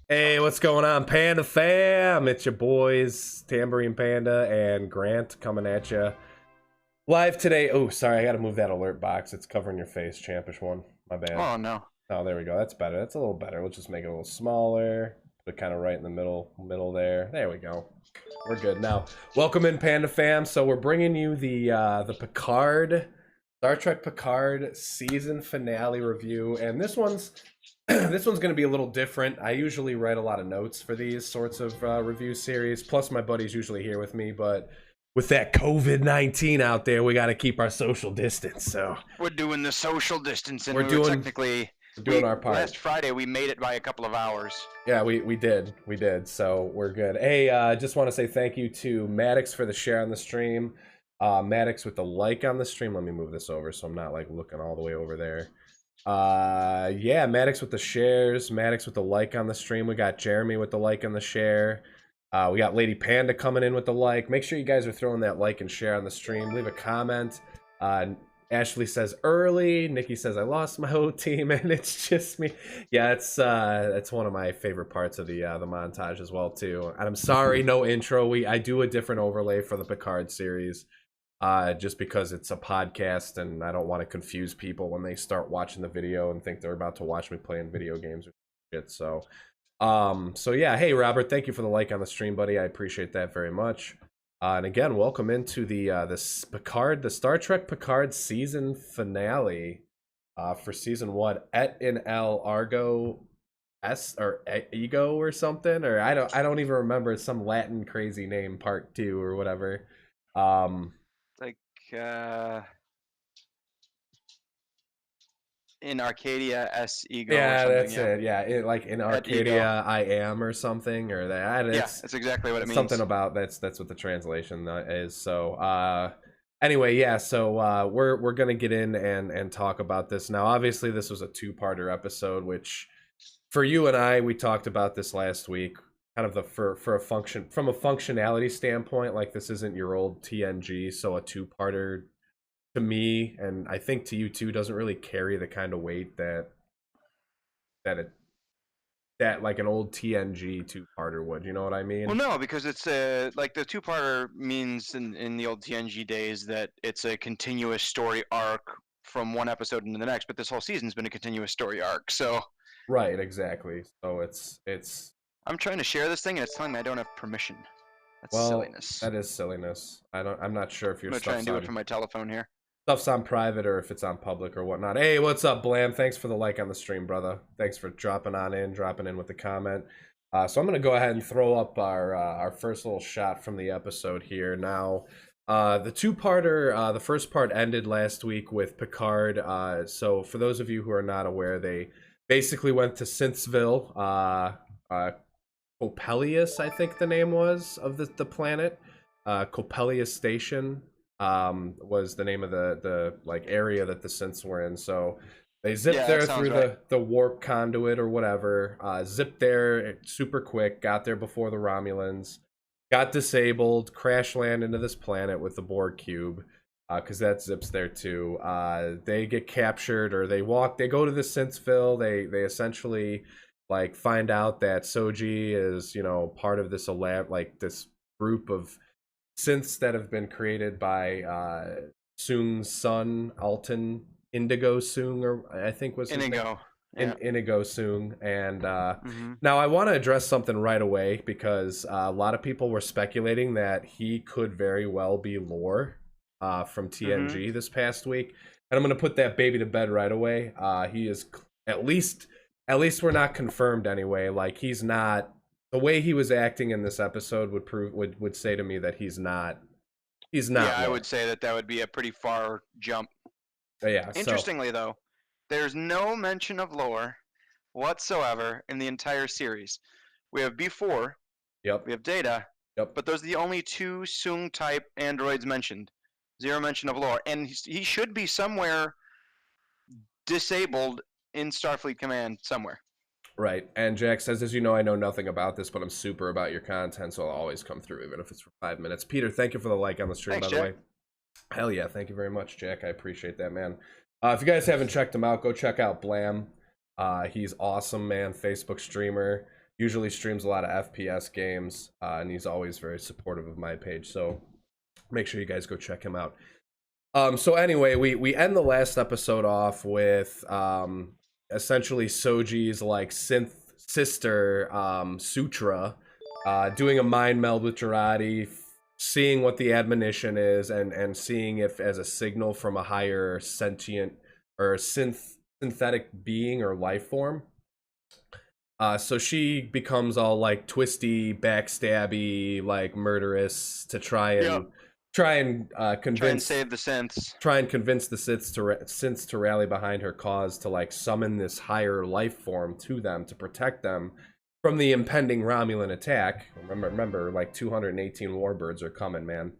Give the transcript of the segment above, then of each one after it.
Hey, what's going on, Panda fam? It's your boys, Tambourine Panda and Grant, coming at you live today. Oh, sorry, I gotta move that alert box. It's covering your face, Champish one. My bad. Oh no. Oh, there we go. That's better. That's a little better. We'll just make it a little smaller. Put it kind of right in the middle there. There we go. We're good now. Welcome in, Panda fam. So we're bringing you the Picard, Star Trek Picard season finale review, and this one's this one's going to be a little different. I usually write a lot of notes for these sorts of review series. Plus, my buddy's usually here with me, but with that COVID-19 out there, we got to keep our social distance. So We're doing the social distancing. we're We were doing technically we're doing we our part. last Friday we made it by a couple of hours. Yeah, we did. So we're good. Hey, just want to say thank you to Maddox for the share on the stream. Maddox with the like on the stream. Let me move this over so I'm not like looking all the way over there. Yeah, Maddox with the shares, Maddox with the like on the stream. We got Jeremy with the like and the share. We got Lady Panda coming in with the like. Make sure you guys are throwing that like and share on the stream. Leave a comment. Ashley says early. Nikki says I lost my whole team and it's just me. Yeah, it's one of my favorite parts of the montage as well too. And I'm sorry, no intro. I do a different overlay for the Picard series. Just because it's a podcast and I don't want to confuse people when they start watching the video and think they're about to watch me playing video games or shit. So yeah, hey Robert, thank you for the like on the stream, buddy. I appreciate that very much. And again, welcome into this Picard, the Star Trek Picard season finale for season 1, Et in El Argo S or Ego or something, or I don't even remember, some Latin crazy name, part 2 or whatever. Like in Arcadia S Ego or Yeah, something, that's yeah. it. Yeah, like in At Ego. Arcadia, I am or something, or that. Yeah, It's that's exactly what it means. something about that's what the translation is. So, anyway, yeah. So we're gonna get in and talk about this now. Obviously, this was a two-parter episode, which for you and I, we talked about this last week. Kind of for a function from a functionality standpoint, like this isn't your old TNG, so a two-parter to me, and I think to you too, doesn't really carry the kind of weight that it that like an old TNG two-parter would. You know what I Well, mean? no, because it's like the two-parter means in the old TNG days that it's a continuous story arc from one episode into the next, but this whole season's been a continuous story arc. So Right, exactly. So it's I'm trying to share this thing and it's telling me I don't have permission. That's well, silliness. that is silliness. I'm not sure if I'm your gonna try and do it stuff's from my telephone here. on private or if it's on public or whatnot. Hey, what's up, Blam? Thanks for the like on the stream, brother. Thanks for dropping in with the comment. So I'm gonna go ahead and throw up our first little shot from the episode here now. The two-parter, the first part ended last week with Picard. So for those of you who are not aware, they basically went to Synthsville. Coppelius, I think the name was of the planet. Coppelius Station was the name of the like area that the synths were in. So they zipped Yeah, that there sounds through right. the warp conduit or whatever. Zipped there super quick. Got there before the Romulans. Got disabled. Crash land into this planet with the Borg cube. Because that zips there too. They get captured, or they go to the Synthsville. They essentially like find out that Soji is, part of this this group of synths that have been created by Soong's son, Alton Indigo Soong, or I think was his name. Inigo. Yeah. Inigo Soong. And Mm-hmm. now I want to address something right away because a lot of people were speculating that he could very well be Lore from Mm-hmm. TNG this past week. And I'm going to put that baby to bed right away. He is at least we're not confirmed anyway. Like he's not, the way he was acting in this episode would say to me that he's not Yeah, I Lore. would say that would be a pretty far jump. Yeah, so Interestingly, though, there's no mention of lore whatsoever in the entire series. We have B4, yep, we have Data, yep. but those are the only two Soong type androids mentioned. Zero mention of lore, and he should be somewhere disabled in Starfleet Command somewhere. Right. And Jack says, as you know, I know nothing about this, but I'm super about your content, so I'll always come through, even if it's for 5 minutes. Peter, thank you for the like on the stream, Thanks, by the Jack. way. Hell yeah, thank you very much, Jack. I appreciate that, man. If you guys haven't checked him out, go check out Blam. He's awesome, man. Facebook streamer. Usually streams a lot of FPS games, and he's always very supportive of my page. So make sure you guys go check him out. So anyway, we end the last episode off with essentially Soji's like synth sister, Sutra, doing a mind meld with Girardi, seeing what the admonition is, and seeing if as a signal from a higher sentient or synthetic being or life form. So she becomes all like twisty, backstabby, like murderous to try and convince, Try and save the synths. try and convince the synths to rally behind her cause, to like summon this higher life form to them to protect them from the impending Romulan attack. Remember, like 218 warbirds are coming, man.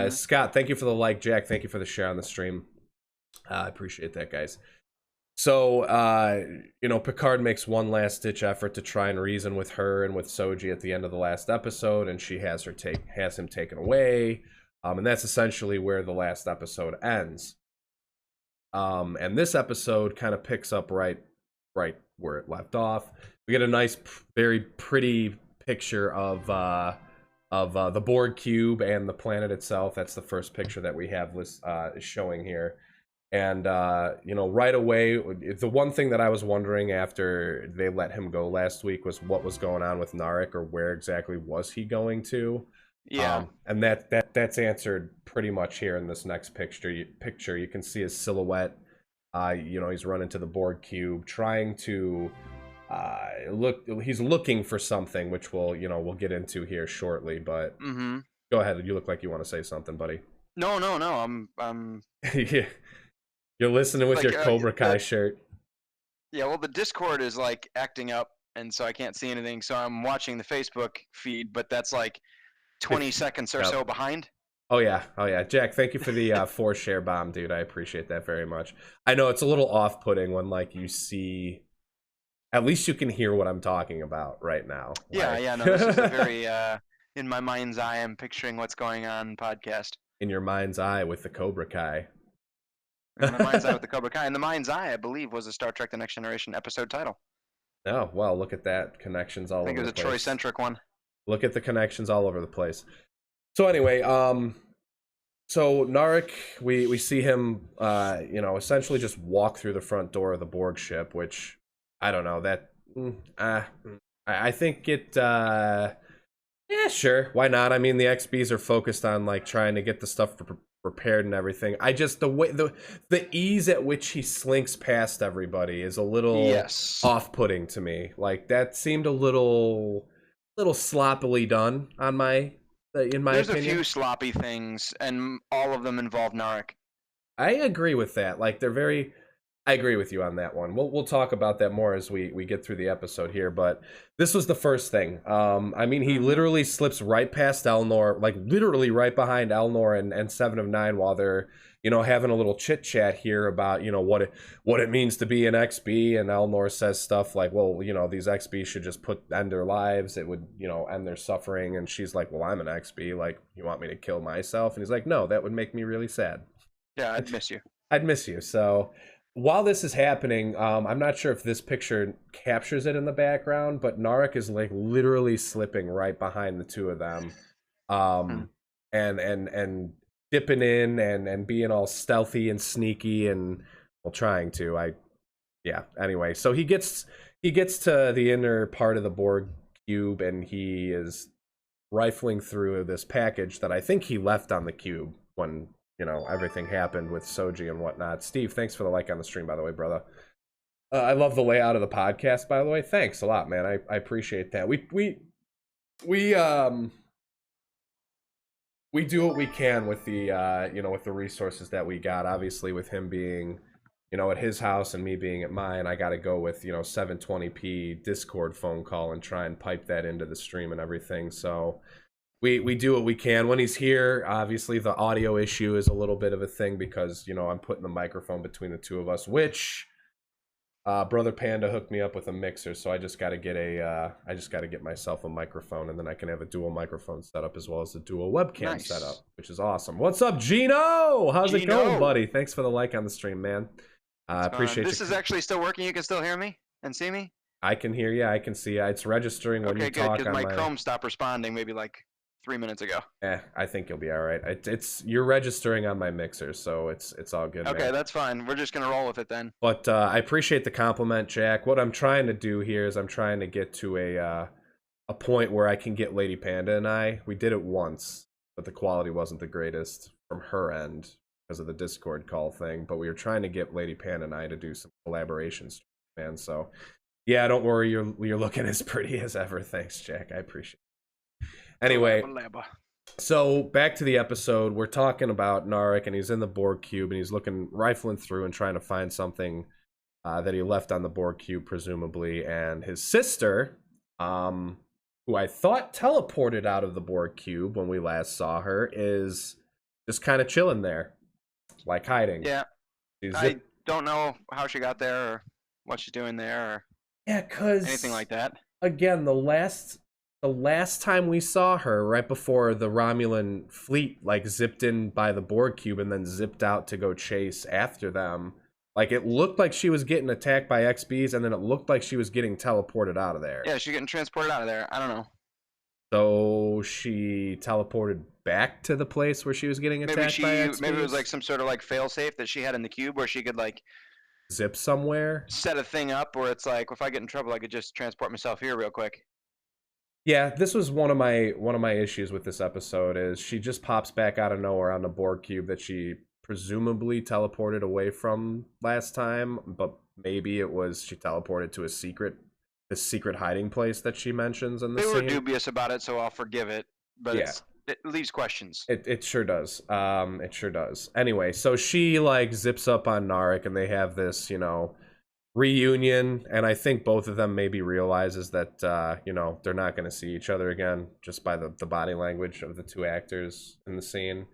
Scott, thank you for the like. Jack, thank you for the share on the stream. I appreciate that, guys. So, Picard makes one last ditch effort to try and reason with her and with Soji at the end of the last episode, and she has him taken away. And that's essentially where the last episode ends. And this episode kind of picks up right where it left off. We get a nice, very pretty picture of the Borg cube and the planet itself. That's the first picture that we have showing here. And, right away, the one thing that I was wondering after they let him go last week was what was going on with Narek, or where exactly was he going to? Yeah. And that's answered pretty much here in this next picture. You can see his silhouette. He's running to the Borg cube, trying to he's looking for something, which we'll get into here shortly. But go ahead. You look like you want to say something, buddy. No. I'm Yeah. You're listening with your Cobra Kai shirt. Yeah, well, the Discord is like acting up, and so I can't see anything. So I'm watching the Facebook feed, but that's like 20 seconds or so behind. Oh yeah. Jack, thank you for the 4-share bomb, dude. I appreciate that very much. I know it's a little off-putting when like you see. At least you can hear what I'm talking about right now. Yeah. No, this is a very in my mind's eye. I'm picturing what's going on podcast. In your mind's eye with the Cobra Kai. In my mind's eye with the Cobra Kai. And the mind's eye, I believe, was a Star Trek: The Next Generation episode title. Oh well, look at that, connections all over the place. I think it was a Troy-centric one. Look at the connections all over the place. So anyway, so Narek, we see him, essentially just walk through the front door of the Borg ship, which I don't know that. I think it. Yeah, sure. Why not? I mean, the XBs are focused on like trying to get the stuff prepared and everything. I just the ease at which he slinks past everybody is a little off-putting to me. Like that seemed a little sloppily done in my opinion. There's a few sloppy things, and all of them involve Narek. I agree with that. Like I agree with you on that one. We'll talk about that more as we get through the episode here, but this was the first thing. I mean, he literally slips right past Elnor, like literally right behind Elnor and 7 of 9 while they're, having a little chit chat here about, what it means to be an XB, and Elnor says stuff like, well, these XBs should just end their lives. It would, end their suffering. And she's like, well, I'm an XB. Like, you want me to kill myself? And he's like, no, that would make me really sad. Yeah, I'd miss you. I'd miss you. So while this is happening, I'm not sure if this picture captures it in the background, but Narek is like literally slipping right behind the two of them, and dipping in and being all stealthy and sneaky and trying to. Anyway, so he gets to the inner part of the Borg cube, and he is rifling through this package that I think he left on the cube when everything happened with Soji and whatnot. Steve, thanks for the like on the stream, by the way, brother. I love the layout of the podcast, by the way. Thanks a lot, man. I appreciate that. We do what we can with the with the resources that we got. Obviously, with him being at his house and me being at mine, I got to go with 720p Discord phone call and try and pipe that into the stream and everything. So we do what we can. When he's here, obviously the audio issue is a little bit of a thing because I'm putting the microphone between the two of us, which Brother Panda hooked me up with a mixer, so I just got to get myself a microphone, and then I can have a dual microphone setup as well as a dual webcam setup, which is awesome. What's up, Gino? How's it going, buddy? Thanks for the like on the stream, man. I appreciate it. This is actually still working. You can still hear me and see me? I can hear you. I can see you. It's registering when you Okay, good, talk because on my my. Chrome stopped responding maybe like 3 minutes ago. I think you'll be all right. It's you're registering on my mixer, so it's all good, Okay, man. that's fine. We're just gonna roll with it then. But I appreciate the compliment, Jack. What I'm trying to do here is I'm trying to get to a point where I can get Lady Panda and I. We did it once, but the quality wasn't the greatest from her end because of the Discord call thing. But we were trying to get Lady Panda and I to do some collaborations, man. So yeah, don't worry, you're looking as pretty as ever. Thanks, Jack. I appreciate it. Anyway, Labba. so back to the episode. We're talking about Narek, and he's in the Borg cube, and he's rifling through and trying to find something that he left on the Borg cube, presumably. And his sister, who I thought teleported out of the Borg cube when we last saw her, is just kind of chilling there, like hiding. Yeah, I don't know how she got there or what she's doing there or cause anything like that. Again, the last time we saw her, right before the Romulan fleet like zipped in by the Borg cube and then zipped out to go chase after them, like it looked like she was getting attacked by XBs, and then it looked like she was getting teleported out of there. Yeah, she's getting transported out of there. I don't know. So she teleported back to the place where she was getting attacked by XBs? Maybe it was like some sort of like failsafe that she had in the cube where she could like zip somewhere. Set a thing up where it's like, if I get in trouble, I could just transport myself here real quick. Yeah, this was one of my issues with this episode is she just pops back out of nowhere on the Borg cube that she presumably teleported away from last time, but maybe it was she teleported to the secret hiding place that she mentions in the scene. They were dubious about it, so I'll forgive it. But yeah. It leaves questions. It sure does. It sure does. Anyway, so she like zips up on Narek, and they have this, reunion, and I think both of them maybe realizes that they're not going to see each other again just by the body language of the two actors in the scene,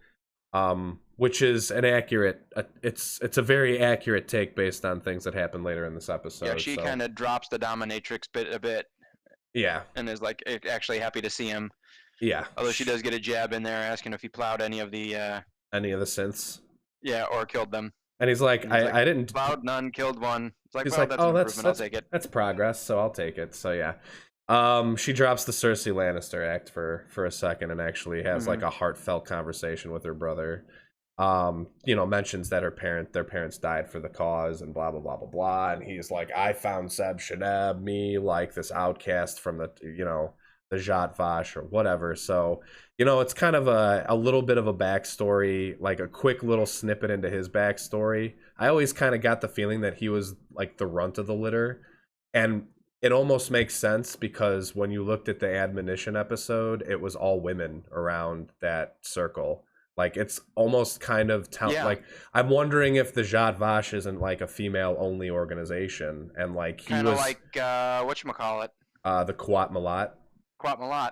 which is an accurate it's a very accurate take based on things that happen later in this episode. Yeah, she kind of drops the dominatrix bit a bit. Yeah, and is like actually happy to see him. Yeah, although she does get a jab in there asking if he plowed any of the synths. Yeah, or killed them. And he's like, I didn't plowed none, killed one. It's like, he's well, like, that's oh, an that's improvement. I'll take it. That's progress, so I'll take it. So yeah, she drops the Cersei Lannister act for a second and actually has like a heartfelt conversation with her brother. Mentions that their parents died for the cause and blah blah blah blah blah, and he's like, I found Zeb Shanab, me like this outcast from the the Zhat Vash or whatever. So it's kind of a little bit of a backstory, like a quick little snippet into his backstory. I always kind of got the feeling that he was like the runt of the litter, and it almost makes sense because when you looked at the admonition episode, it was all women around that circle. Like it's almost kind of like I'm wondering if the Zhat Vash isn't like a female only organization, and like he kind of was like whatchamacallit? The Quat Malat. Quat Malat.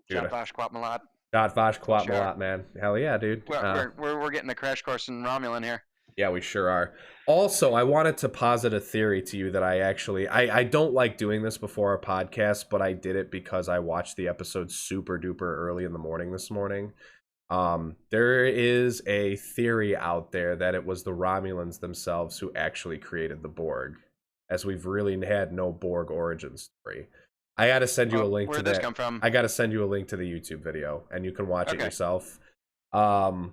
Zhat Vash Quat Malat. Zhat Vash Quat Malat, man. Hell yeah, dude. We're getting a crash course in Romulan here. Yeah, we sure are. Also, I wanted to posit a theory to you that I don't like doing this before our podcast, but I did it because I watched the episode super duper early in the morning this morning. There is a theory out there that it was the Romulans themselves who actually created the Borg, as we've really had no Borg origin story. I gotta send you a link to that. Where'd this come from? I gotta send you a link to the YouTube video, and you can watch it yourself. And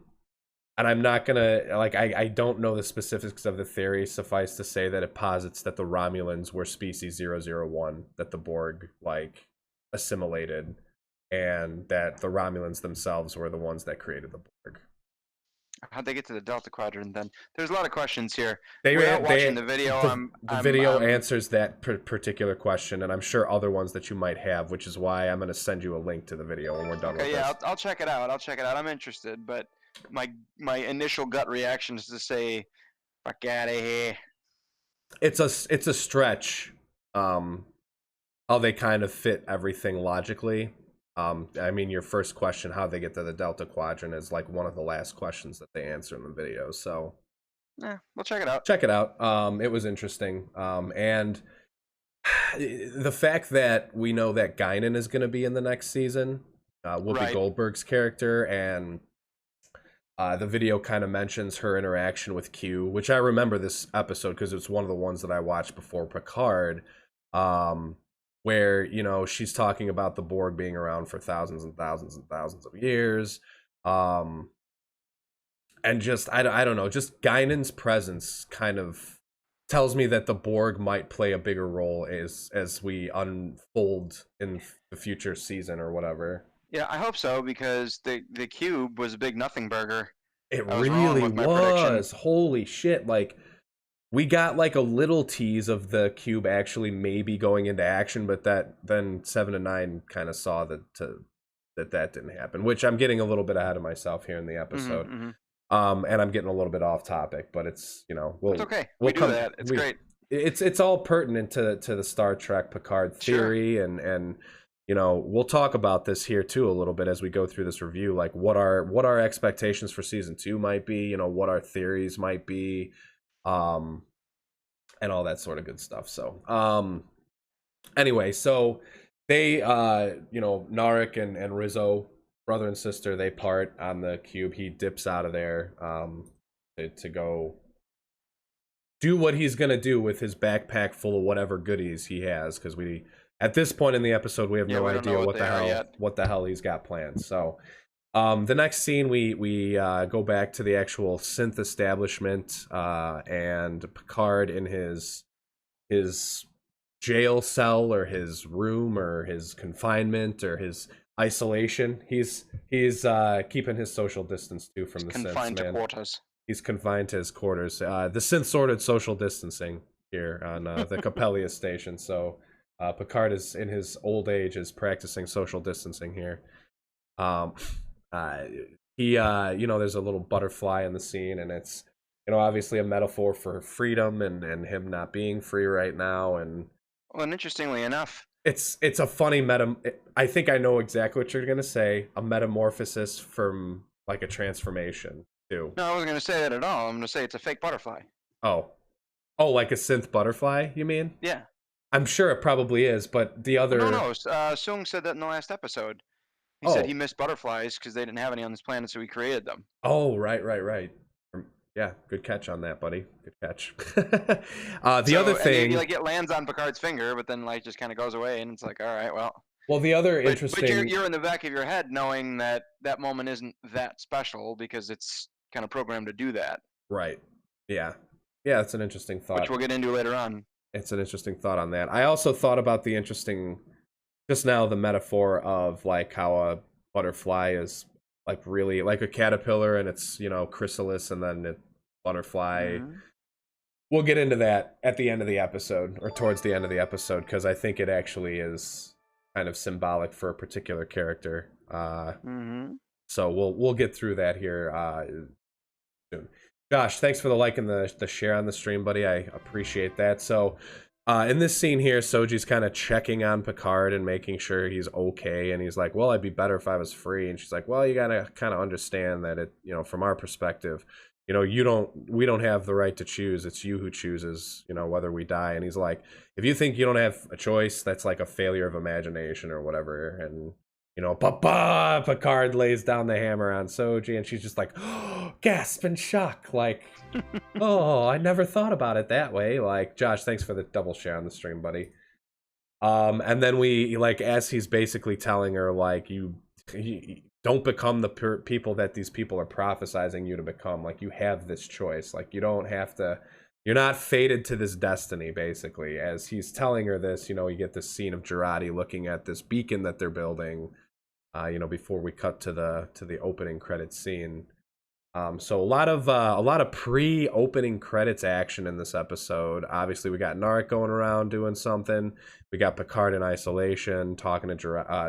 I'm not gonna I don't know the specifics of the theory. Suffice to say that it posits that the Romulans were species 001 that the Borg assimilated, and that the Romulans themselves were the ones that created the Borg. How'd they get to the Delta Quadrant then? There's a lot of questions here. Without watching the video, the video answers that particular question, and I'm sure other ones that you might have, which is why I'm going to send you a link to the video when we're done with this. Yeah, I'll check it out. I'm interested, but my initial gut reaction is to say, fuck out of here. It's a stretch, how they kind of fit everything logically. I mean, your first question, how they get to the Delta Quadrant, is like one of the last questions that they answer in the video. So, we'll check it out. Check it out. It was interesting. And the fact that we know that Guinan is going to be in the next season, Whoopi Goldberg's character, and the video kind of mentions her interaction with Q, which I remember this episode because it's one of the ones that I watched before Picard. where, you know, she's talking about the Borg being around for thousands and thousands and thousands of years. Um, and just, I don't know, just Guinan's presence kind of tells me that the Borg might play a bigger role as we unfold in the future season or whatever. Yeah, I hope so because the cube was a big nothing burger. It I was wrong really with my prediction. was. Holy shit. Like, we got like a little tease of the cube actually maybe going into action, but that then 7 and 9 kind of saw that didn't happen, which I'm getting a little bit ahead of myself here in the episode. Mm-hmm. And I'm getting a little bit off topic, but it's, you know, It's okay. we'll We do come that. It's we great. it's all pertinent to the Star Trek Picard Sure. theory, and you know, we'll talk about this here too a little bit as we go through this review, like what our expectations for season 2 might be, you know, what our theories might be, um and all that sort of good stuff. So anyway, so they you know, Narek and Rizzo, brother and sister, they part on the cube. He dips out of there to go do what he's gonna do with his backpack full of whatever goodies he has, because we, at this point in the episode, we have Yeah, no we don't know idea what they are yet. what the hell he's got planned. So the next scene, we go back to the actual synth establishment, and Picard in his jail cell or his room or his confinement or his isolation. He's keeping his social distance too from the synths, Confined to man. quarters. He's confined to his quarters. The synth sorted social distancing here on the Capellia station. So Picard is in his old age is practicing social distancing here. Um, uh, he you know, there's a little butterfly in the scene, and it's, you know, obviously a metaphor for freedom and him not being free right now. And Well, and interestingly enough, it's a funny I think I know exactly what you're gonna say. A metamorphosis from like a transformation too. no, I wasn't going to say that at all. I'm going to say it's a fake butterfly. Oh, oh, like a synth butterfly, you mean? Yeah. I'm sure it probably is, but the Well, other. no. Sung said that in the last episode. He said he Oh, missed butterflies because they didn't have any on this planet, so he created them. oh, right. Yeah, good catch on that, buddy. Good catch. The So, other and thing. like it lands on Picard's finger, but then like just kind of goes away, and it's like, all right, well. Well, the other But interesting. you're in the back of your head knowing that that moment isn't that special because it's kind of programmed to do that, Right. Yeah. Yeah, it's an interesting which thought. we'll get into later on. It's an interesting thought on that. I also thought about the interesting, just now, the metaphor of like how a butterfly is like really like a caterpillar, and it's, you know, chrysalis and then it butterfly. Mm-hmm. We'll get into that at the end of the episode, or towards the end of the episode, because I think it actually is kind of symbolic for a particular character. Mm-hmm. So we'll get through that here soon. Josh, thanks for the like and the share on the stream, buddy. I appreciate that. So in this scene here, Soji's kind of checking on Picard and making sure he's okay, and he's like, well, I'd be better if I was free. And she's like, well, you gotta kind of understand that it, you know, from our perspective, you know, we don't have the right to choose. It's you who chooses, you know, whether we die. And he's like, if you think you don't have a choice, that's like a failure of imagination or whatever. And, you know, Picard lays down the hammer on Soji, and she's just like, oh, gasp and shock, like, oh, I never thought about it that way. Like, Josh, thanks for the double share on the stream, buddy. And then we, like, as he's basically telling her, like, you don't become the people that these people are prophesizing you to become. Like, you have this choice. Like, you don't have to. You're not fated to this destiny, basically. As he's telling her this, you know, you get this scene of Jurati looking at this beacon that they're building. You know, before we cut to the opening credits scene. So a lot of pre-opening credits action in this episode. Obviously, we got Narek going around doing something. We got Picard in isolation talking to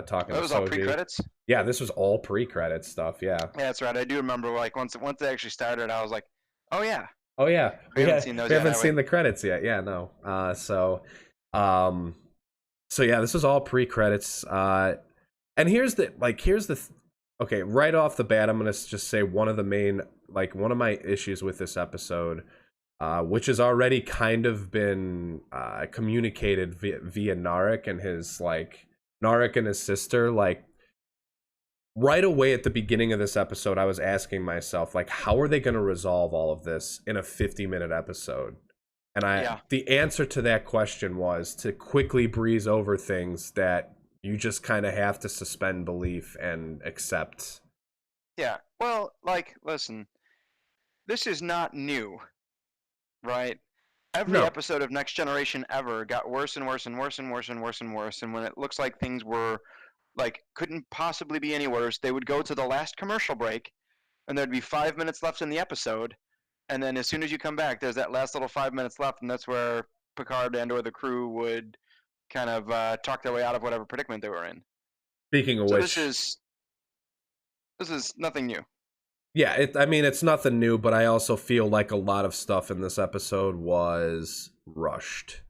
talking That to was all Soji. pre-credits. Yeah, this was all pre-credits stuff. Yeah. Yeah, that's right. I do remember like once they actually started, I was like, oh yeah. Oh yeah. We haven't seen those we yet, haven't have seen we? the credits yet. Yeah, no. So yeah, this was all pre-credits. And here's the okay, right off the bat, I'm gonna just say one of my issues with this episode, which has already kind of been communicated via Narek and his sister. Like, right away at the beginning of this episode, I was asking myself, like, how are they going to resolve all of this in a 50-minute episode? And Yeah. the answer to that question was to quickly breeze over things that you just kind of have to suspend belief and accept. Yeah. Well, like, listen, this is not new, right? Every No. episode of Next Generation ever got worse and worse and worse and worse and worse and worse. And when it looks like things were like couldn't possibly be any worse, they would go to the last commercial break, and there'd be 5 minutes left in the episode, and then as soon as you come back, there's that last little 5 minutes left, and that's where Picard and or the crew would kind of talk their way out of whatever predicament they were in. Speaking of So which, this is nothing new. yeah, I mean, it's nothing new, but I also feel like a lot of stuff in this episode was rushed.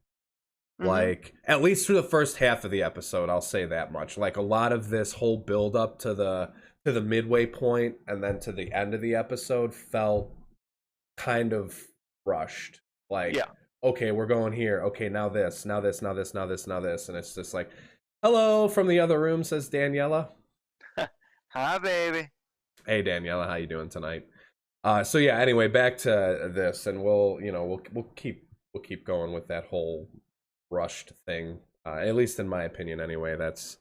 Mm-hmm. Like, at least through the first half of the episode, I'll say that much. Like, a lot of this whole build up to the midway point and then to the end of the episode felt kind of rushed. Like, Yeah. okay, we're going here. Okay, now this, now this, now this, now this, now this, and it's just like, hello from the other room, says Daniela. Hi, baby. Hey, Daniela, how you doing tonight? So yeah. Anyway, back to this, and we'll keep going with that whole rushed thing. At least in my opinion, anyway. That's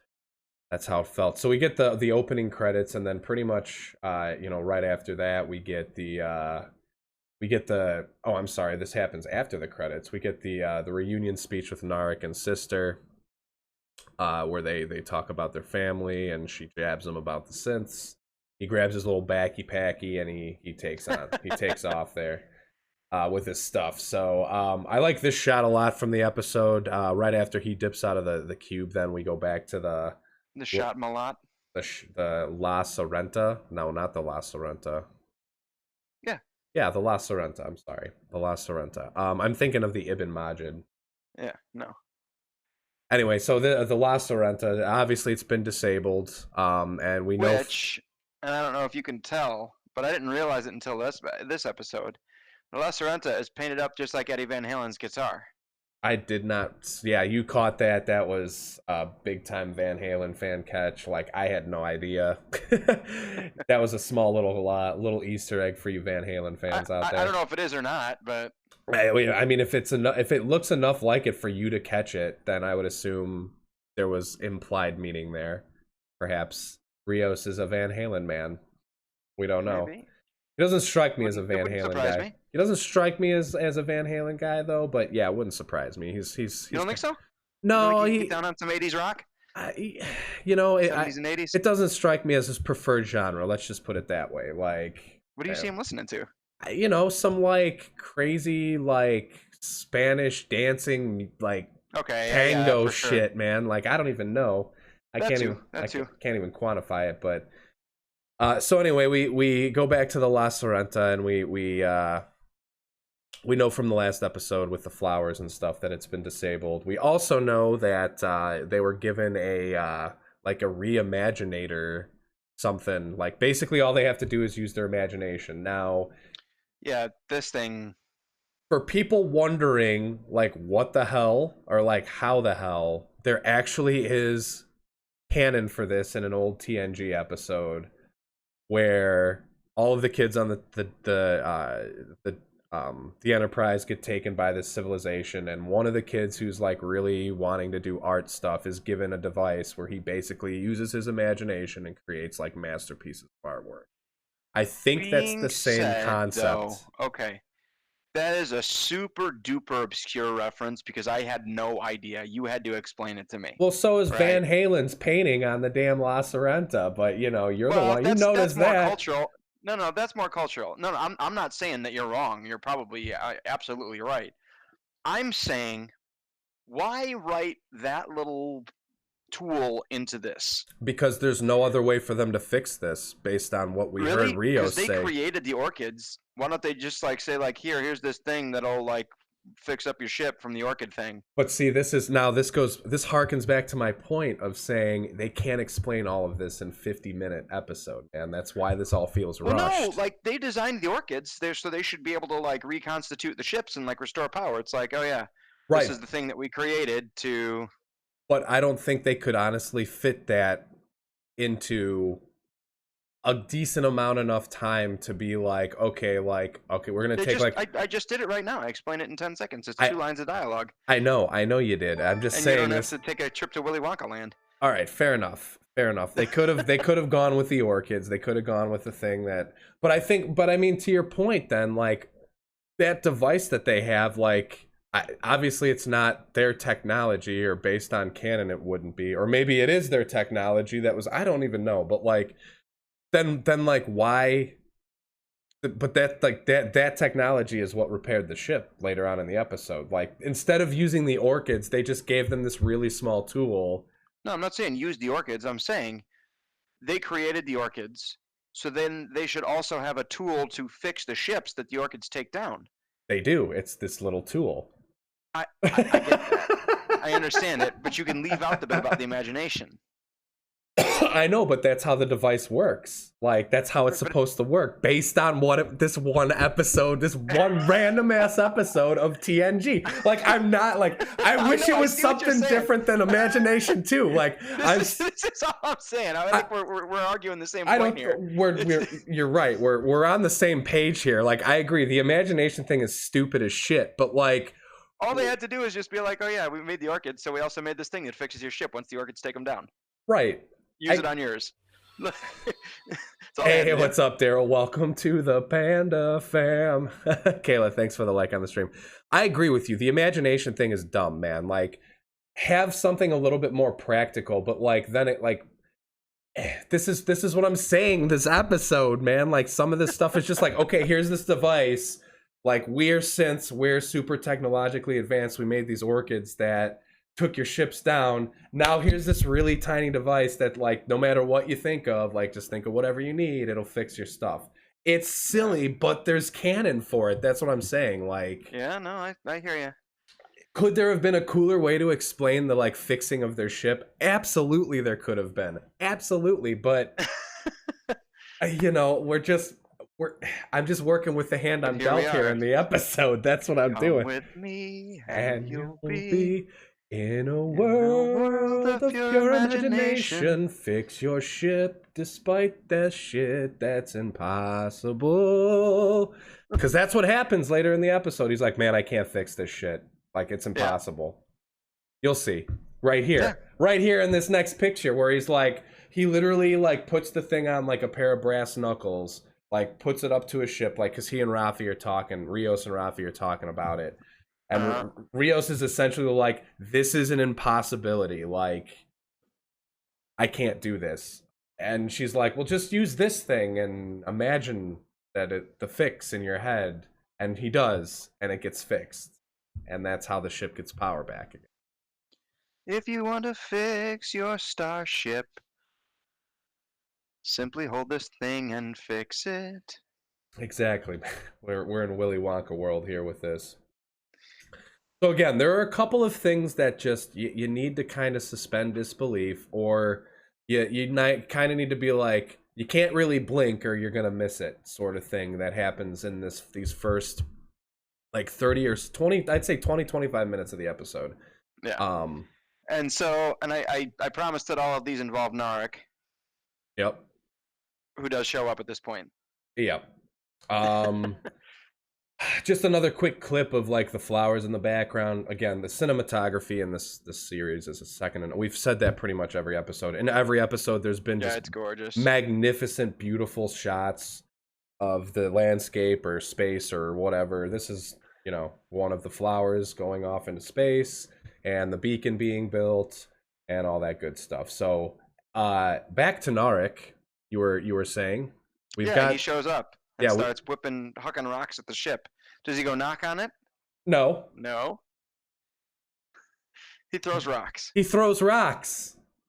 how it felt. So we get the opening credits, and then pretty much, right after that, we get the oh, I'm sorry, this happens after the credits. We get the reunion speech with Narek and Sister, where they talk about their family, and she jabs him about the synths. He grabs his little backy packy, and he takes off there with his stuff. So I like this shot a lot from the episode. Right after he dips out of the cube, then we go back to The shot Malat. the La Sorrenta. No, not the La Sorrenta. Yeah. Yeah, the La Sorrenta. I'm sorry, the La Sorrenta. I'm thinking of the Ibn Majid. Yeah. No. Anyway, so the La Sorrenta, obviously it's been disabled, and we know. Which, and I don't know if you can tell, but I didn't realize it until this episode. The La Sorrenta is painted up just like Eddie Van Halen's guitar. I did not. Yeah, you caught that. That was a big time Van Halen fan catch. Like, I had no idea. That was a small little Easter egg for you Van Halen fans out I there. don't know if it is or not, but I mean, if it looks enough like it for you to catch it, then I would assume there was implied meaning there. Perhaps Rios is a Van Halen man. We don't know. maybe. He doesn't strike me as a It Van wouldn't Halen surprise guy. me. He doesn't strike me as a Van Halen guy though, but yeah, it wouldn't surprise me. You don't think so? No, You he get down on some 80s rock? I, 70s and 80s? it doesn't strike me as his preferred genre. Let's just put it that way. Like, What do you see him listening to? some like crazy like Spanish dancing like Okay, tango for sure. shit, man. Like, I don't even know. I That can't too. even That too. can't even quantify it. But so anyway, we go back to the La Sorrenta, and we know from the last episode with the flowers and stuff that it's been disabled. We also know that they were given a like a reimaginator something. Like, basically all they have to do is use their imagination. Now, Yeah, this thing. for people wondering like what the hell or like how the hell, there actually is canon for this in an old TNG episode where all of the kids on the Enterprise get taken by this civilization, and one of the kids who's like really wanting to do art stuff is given a device where he basically uses his imagination and creates like masterpieces of artwork. I think that's the Being same said, concept. though, okay. That is a super duper obscure reference because I had no idea. You had to explain it to me. Well, so is Right. Van Halen's painting on the damn La Sorrenta, but you're the Well, one, you that's noticed more that. cultural. No, that's more cultural. No, I'm not saying that you're wrong. You're probably absolutely right. I'm saying, why write that little tool into this? Because there's no other way for them to fix this based on what we heard Really? Rios Because they say. created the orchids. Why don't they just like say like here's this thing that'll like fix up your ship from the orchid thing? But see, this harkens back to my point of saying they can't explain all of this in 50-minute episode, and that's why this all feels Well, rushed. no, like they designed the orchids there, so they should be able to like reconstitute the ships and like restore power. It's like, oh yeah, right. this is the thing that we created to. But I don't think they could honestly fit that into a decent amount enough time to be okay, we're gonna They take just like I just did it right now. I explained it in 10 seconds. It's I 2 lines of dialogue, I know you did. I'm just and you saying don't have this. to take a trip to Willy Wonka land. All right, fair enough. Fair enough. They could have gone with the orchids. They could have gone with the thing that. But I mean, to your point, then that device that they have, obviously it's not their technology, or based on canon it wouldn't be, or maybe it is their technology that was. I don't even know. But then why? But that technology is what repaired the ship later on in the episode. Like, instead of using the orchids, they just gave them this really small tool. No, I'm not saying use the orchids. I'm saying they created the orchids, so then they should also have a tool to fix the ships that the orchids take down. They do. It's this little tool. I get that. I understand it, but you can leave out the bit about the imagination. I know, but that's how the device works. Like, that's how it's supposed to work, based on this one episode, this one random ass episode of TNG. Like, I'm not like, I wish it was something different than imagination too. Like, this is all I'm saying. I think we're arguing the same point here. You're right. We're on the same page here. Like, I agree. The imagination thing is stupid as shit. But like, all they had to do is just be like, oh yeah, we made the orchids, so we also made this thing that fixes your ship once the orchids take them down. Right. Use it on yours. Hey, what's up, Daryl? Welcome to the Panda Fam. Kayla, thanks for the like on the stream. I agree with you. The imagination thing is dumb, man. Like, have something a little bit more practical, but then it this is what I'm saying this episode, man. Like, some of this stuff is just like, okay, here's this device. Like, we're super technologically advanced. We made these orchids that took your ships down. Now here's this really tiny device that, like, no matter what you think of, like, just think of whatever you need, it'll fix your stuff. It's silly, but there's canon for it. That's what I'm saying. Like, yeah, no, I hear you. Could there have been a cooler way to explain the fixing of their ship? Absolutely, there could have been. Absolutely, but I'm just working with the hand on dealt here in the episode. That's what I'm doing. With me, and you'll be in a world of pure imagination. Fix your ship despite that shit that's impossible. Because that's what happens later in the episode. He's like, man, I can't fix this shit. Like, it's impossible. Yeah. You'll see. Right here. Yeah. Right here in this next picture, where he's like, he literally puts the thing on like a pair of brass knuckles, puts it up to his ship, because he and Rafi are talking, Rios and Rafi are talking about it. And Rios is essentially like, this is an impossibility. Like, I can't do this. And she's like, well, just use this thing and imagine that the fix in your head. And he does, and it gets fixed. And that's how the ship gets power back again. If you want to fix your starship, simply hold this thing and fix it. Exactly. We're in Willy Wonka world here with this. So again, there are a couple of things that just you need to kind of suspend disbelief, or you kind of need to be like, you can't really blink or you're gonna miss it, sort of thing that happens in these first 30 or 20, I'd say 20-25 minutes of the episode. Yeah. And so, and I promised that all of these involve Narek. Yep. Who does show up at this point. Yep. Just another quick clip of the flowers in the background. Again, the cinematography in this series is a second, and we've said that pretty much every episode. In every episode, there's been just it's gorgeous, magnificent, beautiful shots of the landscape or space or whatever. This is, one of the flowers going off into space, and the beacon being built, and all that good stuff. So, back to Narek. You were saying he shows up. And starts hucking rocks at the ship. Does he go knock on it? No. He throws rocks.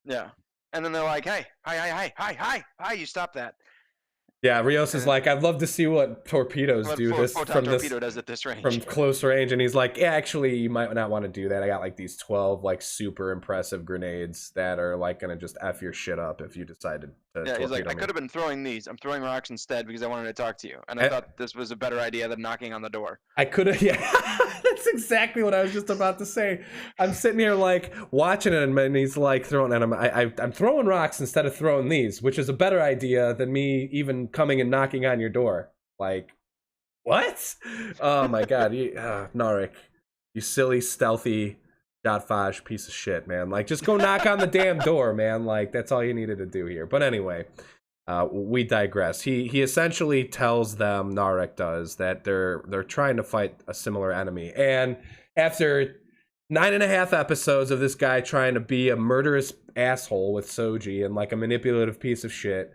Yeah. And then they're like, hey, hi, you stop that. Yeah, Rios is like, I'd love to see what torpedoes do from close range. And he's like, yeah, actually, you might not want to do that. I got these 12 super impressive grenades that are going to just F your shit up if you decide to to Yeah, he's like, torpedo I me. could have been throwing these. I'm throwing rocks instead because I wanted to talk to you, and I thought this was a better idea than knocking on the door. I could have, yeah. That's exactly what I was just about to say. I'm sitting here like watching him, and he's like throwing, and I'm throwing rocks instead of throwing these, which is a better idea than me even coming and knocking on your door. Like, what? Oh my god, Narek, you silly, stealthy, Jotfaj piece of shit, man. Like, just go knock on the damn door, man. Like, that's all you needed to do here. But anyway, we digress. He essentially tells them, Narek does, that they're trying to fight a similar enemy. And after 9.5 episodes of this guy trying to be a murderous asshole with Soji and like a manipulative piece of shit,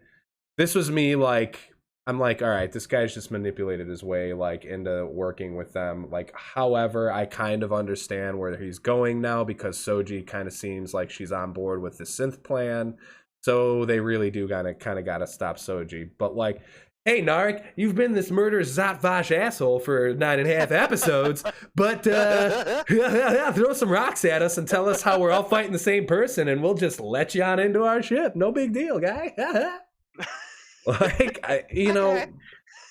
this was me like, I'm like, all right, this guy's just manipulated his way like into working with them. Like, however, I kind of understand where he's going now because Soji kind of seems like she's on board with the synth plan. So they really do kind of got to stop Soji. But like, hey, Narek, you've been this murderous Zat-Vash asshole for 9.5 episodes, but throw some rocks at us and tell us how we're all fighting the same person, and we'll just let you on into our ship. No big deal, guy. Like,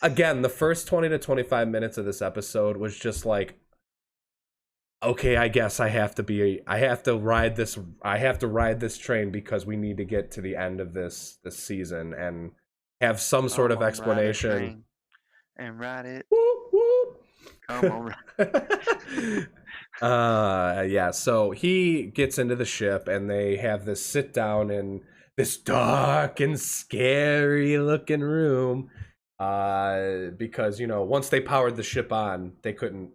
again, the first 20 to 25 minutes of this episode was just like, okay, I guess I have to ride this train because we need to get to the end of this season and have some sort of explanation. And ride it. Whoop, whoop. Come on. Yeah, so he gets into the ship and they have this sit down in this dark and scary looking room. Because, once they powered the ship on, they couldn't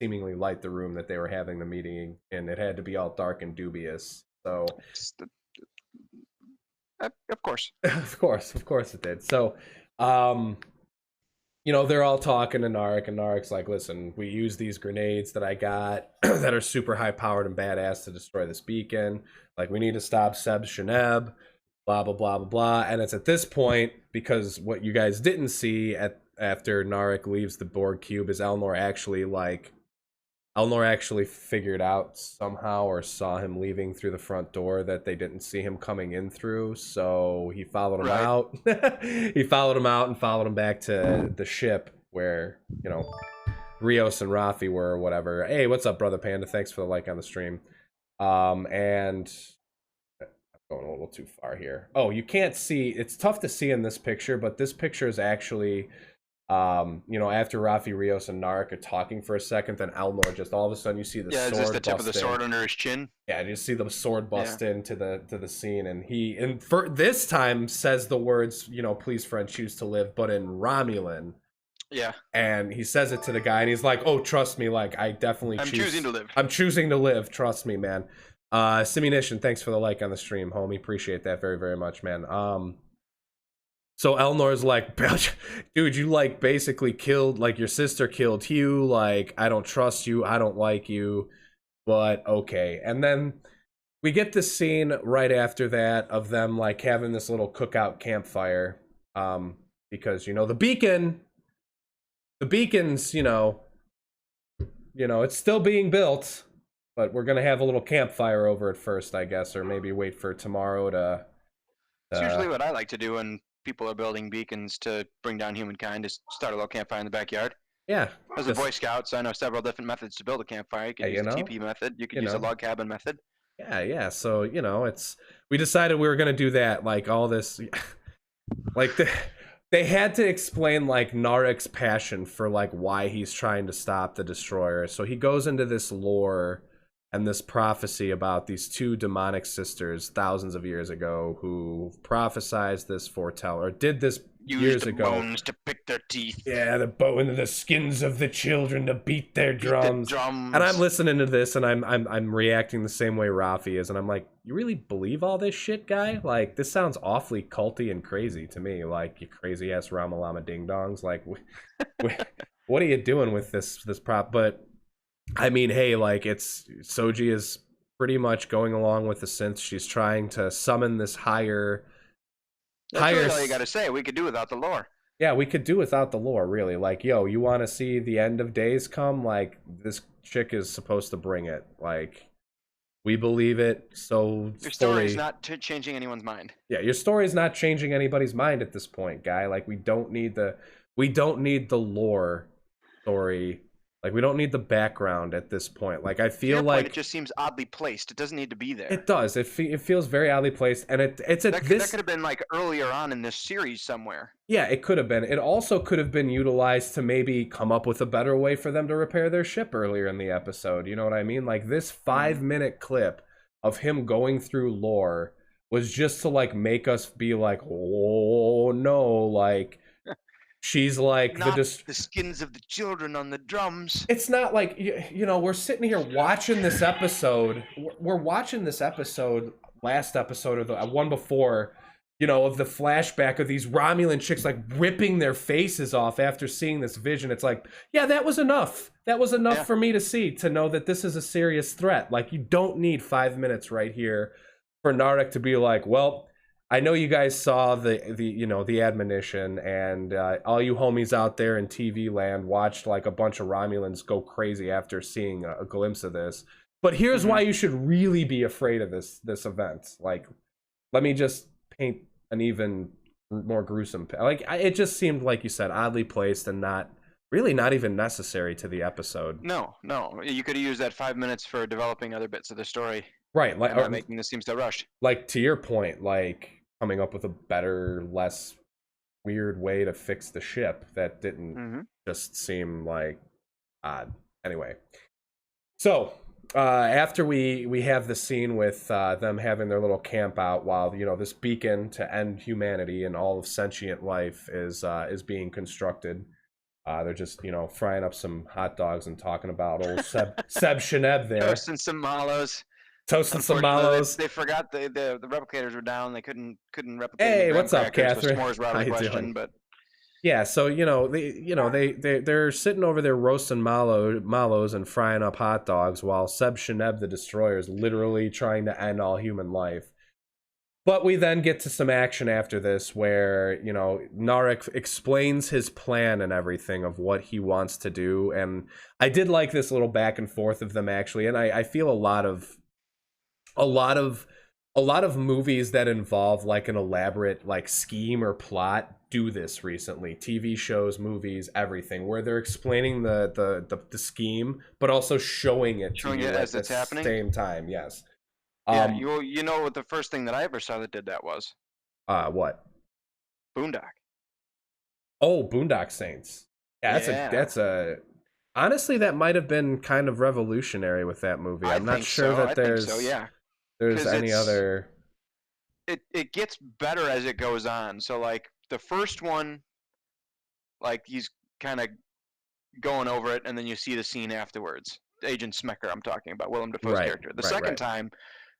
seemingly light the room that they were having the meeting in. It had to be all dark and dubious. So of course. of course it did. So they're all talking to Narek, and Narek's like, listen, we use these grenades that I got that are super high powered and badass to destroy this beacon. Like, we need to stop Seb Sheneb, blah blah blah blah blah. And it's at this point, because what you guys didn't see after Narek leaves the Borg cube is Elnor actually figured out somehow, or saw him leaving through the front door that they didn't see him coming in through. So he followed him out. He followed him out and followed him back to the ship where, Rios and Rafi were, or whatever. Hey, what's up, Brother Panda? Thanks for the like on the stream. And I'm going a little too far here. Oh, you can't see. It's tough to see in this picture, but this picture is actually... after Rafi, Rios, and Narek are talking for a second, then Elnor just all of a sudden you see the sword. Yeah, just the tip of the sword under his chin. Yeah, you see the sword bust into the scene, and he for this time says the words, please, friend, choose to live, but in Romulan. Yeah. And he says it to the guy, and he's like, "Oh, trust me, like I'm choosing to live. I'm choosing to live. Trust me, man." Simunition, thanks for the like on the stream, homie. Appreciate that very, very much, man. So Elnor's like, dude, you basically killed, your sister killed Hugh. Like, I don't trust you. I don't like you. But okay. And then we get this scene right after that of them having this little cookout campfire. Because, the beacon's, it's still being built, but we're going to have a little campfire over it first, I guess, or maybe wait for tomorrow to... It's usually what I like to do when people are building beacons to bring down humankind, is start a little campfire in the backyard. Yeah. As a Boy Scout, so I know several different methods to build a campfire. You could use the TP method. You could use a log cabin method. Yeah. So, we decided we were going to do that, all this... They had to explain, Narek's passion for, why he's trying to stop the Destroyer. So he goes into this lore and this prophecy about these two demonic sisters thousands of years ago who prophesized this foretell, or did this years ago. Bones to pick their teeth. Yeah, the skins of the children to beat their drums. And I'm listening to this and I'm reacting the same way Rafi is, and I'm like, you really believe all this shit, guy? This sounds awfully culty and crazy to me. You crazy ass Ramalama ding dongs. What are you doing with this prop? But I mean, hey, it's Soji is pretty much going along with the synth. She's trying to summon this higher. That's really all you got to say. We could do without the lore. Yeah, we could do without the lore, really. You want to see the end of days come? This chick is supposed to bring it. We believe it so Your story is fully. not changing anyone's mind. Yeah, your story is not changing anybody's mind at this point, guy. Like we don't need the lore story. Like we don't need the background at this point. Like I To your feel point, it like just seems oddly placed. It doesn't need to be there. it does. It feels very oddly placed, and it's at That this. could have been like earlier on in this series somewhere. Yeah, it could have been. It also could have been utilized to maybe come up with a better way for them to repair their ship earlier in the episode. You know what I mean? Like this 5 minute clip of him going through lore was just to like make us be like, oh no, like she's like Not the skins of the children on the drums. it's not like you know we're sitting here watching this episode. We're watching this episode, last episode or the one before, you know, of the flashback of these Romulan chicks like ripping their faces off after seeing this vision. It's like, yeah, that was enough. That was enough for me to see, to know that this is a serious threat. Like you don't need 5 minutes right here for Narek to be like, well, I know you guys saw the you know the admonition, and all you homies out there in TV land watched like a bunch of Romulans go crazy after seeing a glimpse of this. But here's why you should really be afraid of this event. Like, let me just paint an even more gruesome. Like it just seemed, like you said, oddly placed and not even necessary to the episode. No, you could have used that 5 minutes for developing other bits of the story. Right, like not making this seem so rushed. Like to your point, like coming up with a better, less weird way to fix the ship that didn't just seem like odd. Anyway, so after we have the scene with them having their little camp out while, you know, this beacon to end humanity and all of sentient life is being constructed. They're just, you know, frying up some hot dogs and talking about old Seb Sheneb there. Toasting some mallows. Toasting some mallows. They forgot the replicators were down. They couldn't replicate. Hey, what's up, Catherine? S'mores were out of the question, but yeah. So they're sitting over there roasting mallows and frying up hot dogs while Seb Sheneb the Destroyer is literally trying to end all human life. But we then get to some action after this where, you know, Narek explains his plan and everything of what he wants to do. And I did like this little back and forth of them, actually. And I feel a lot of movies that involve like an elaborate like scheme or plot do this recently. TV shows, movies, everything, where they're explaining the scheme, but also showing it as it's happening. Same time, yes. Yeah, you know what the first thing that I ever saw that did that was? What? Boondock. Oh, Boondock Saints. Yeah, that's a honestly, that might have been kind of revolutionary with that movie. I'm not sure that there's any other. It gets better as it goes on. So like the first one, like he's kind of going over it, and then you see the scene afterwards. Agent Smecker, I'm talking about, Willem Dafoe's character. The second time,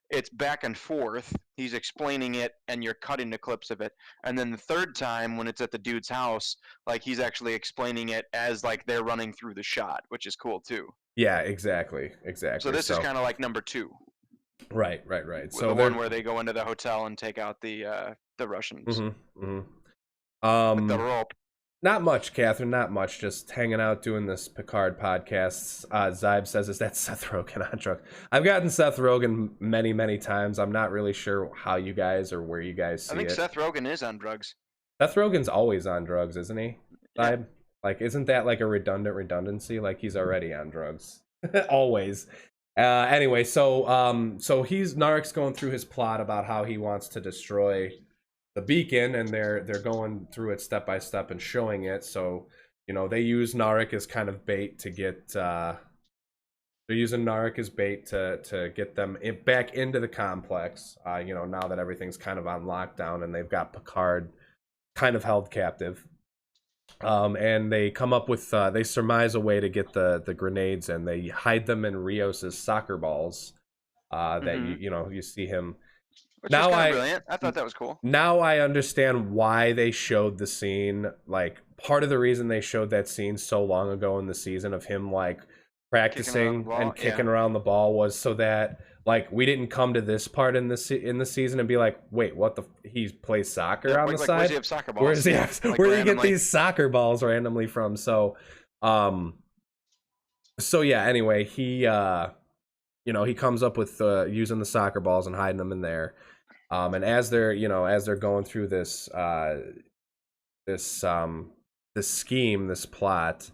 it's back and forth. He's explaining it, and you're cutting the clips of it. And then the third time, when it's at the dude's house, like he's actually explaining it as like they're running through the shot, which is cool too. Yeah, exactly. So this is kind of like number 2. Right. So the one where they go into the hotel and take out the Russians. With the rope. Not much, Catherine, not much. Just hanging out doing this Picard podcast. Zybe says, is that Seth Rogen on drugs? I've gotten Seth Rogen many, many times. I'm not really sure how you guys or where you guys see it. I think Seth Rogen is on drugs. Seth Rogen's always on drugs, isn't he? Yeah. Like, isn't that like a redundancy? Like, he's already on drugs. Always. Anyway, so Narek's going through his plot about how he wants to destroy the beacon, and they're going through it step by step and showing it. So, you know, they use Narek as kind of bait to get they're using Narek as bait to get them back into the complex, you know, now that everything's kind of on lockdown and they've got Picard kind of held captive. And they come up with they surmise a way to get the grenades, and they hide them in Rios's soccer balls that you see him. Which is kind of brilliant. I thought that was cool. Now I understand why they showed the scene. Like, part of the reason they showed that scene so long ago in the season of him like practicing and kicking around the ball was so that like we didn't come to this part in the season and be like, wait, what he plays soccer on the side? Where does he have soccer balls? Where do you get these soccer balls randomly from? So, yeah. Anyway, he he comes up with using the soccer balls and hiding them in there. And as they're going through this this scheme, this plot,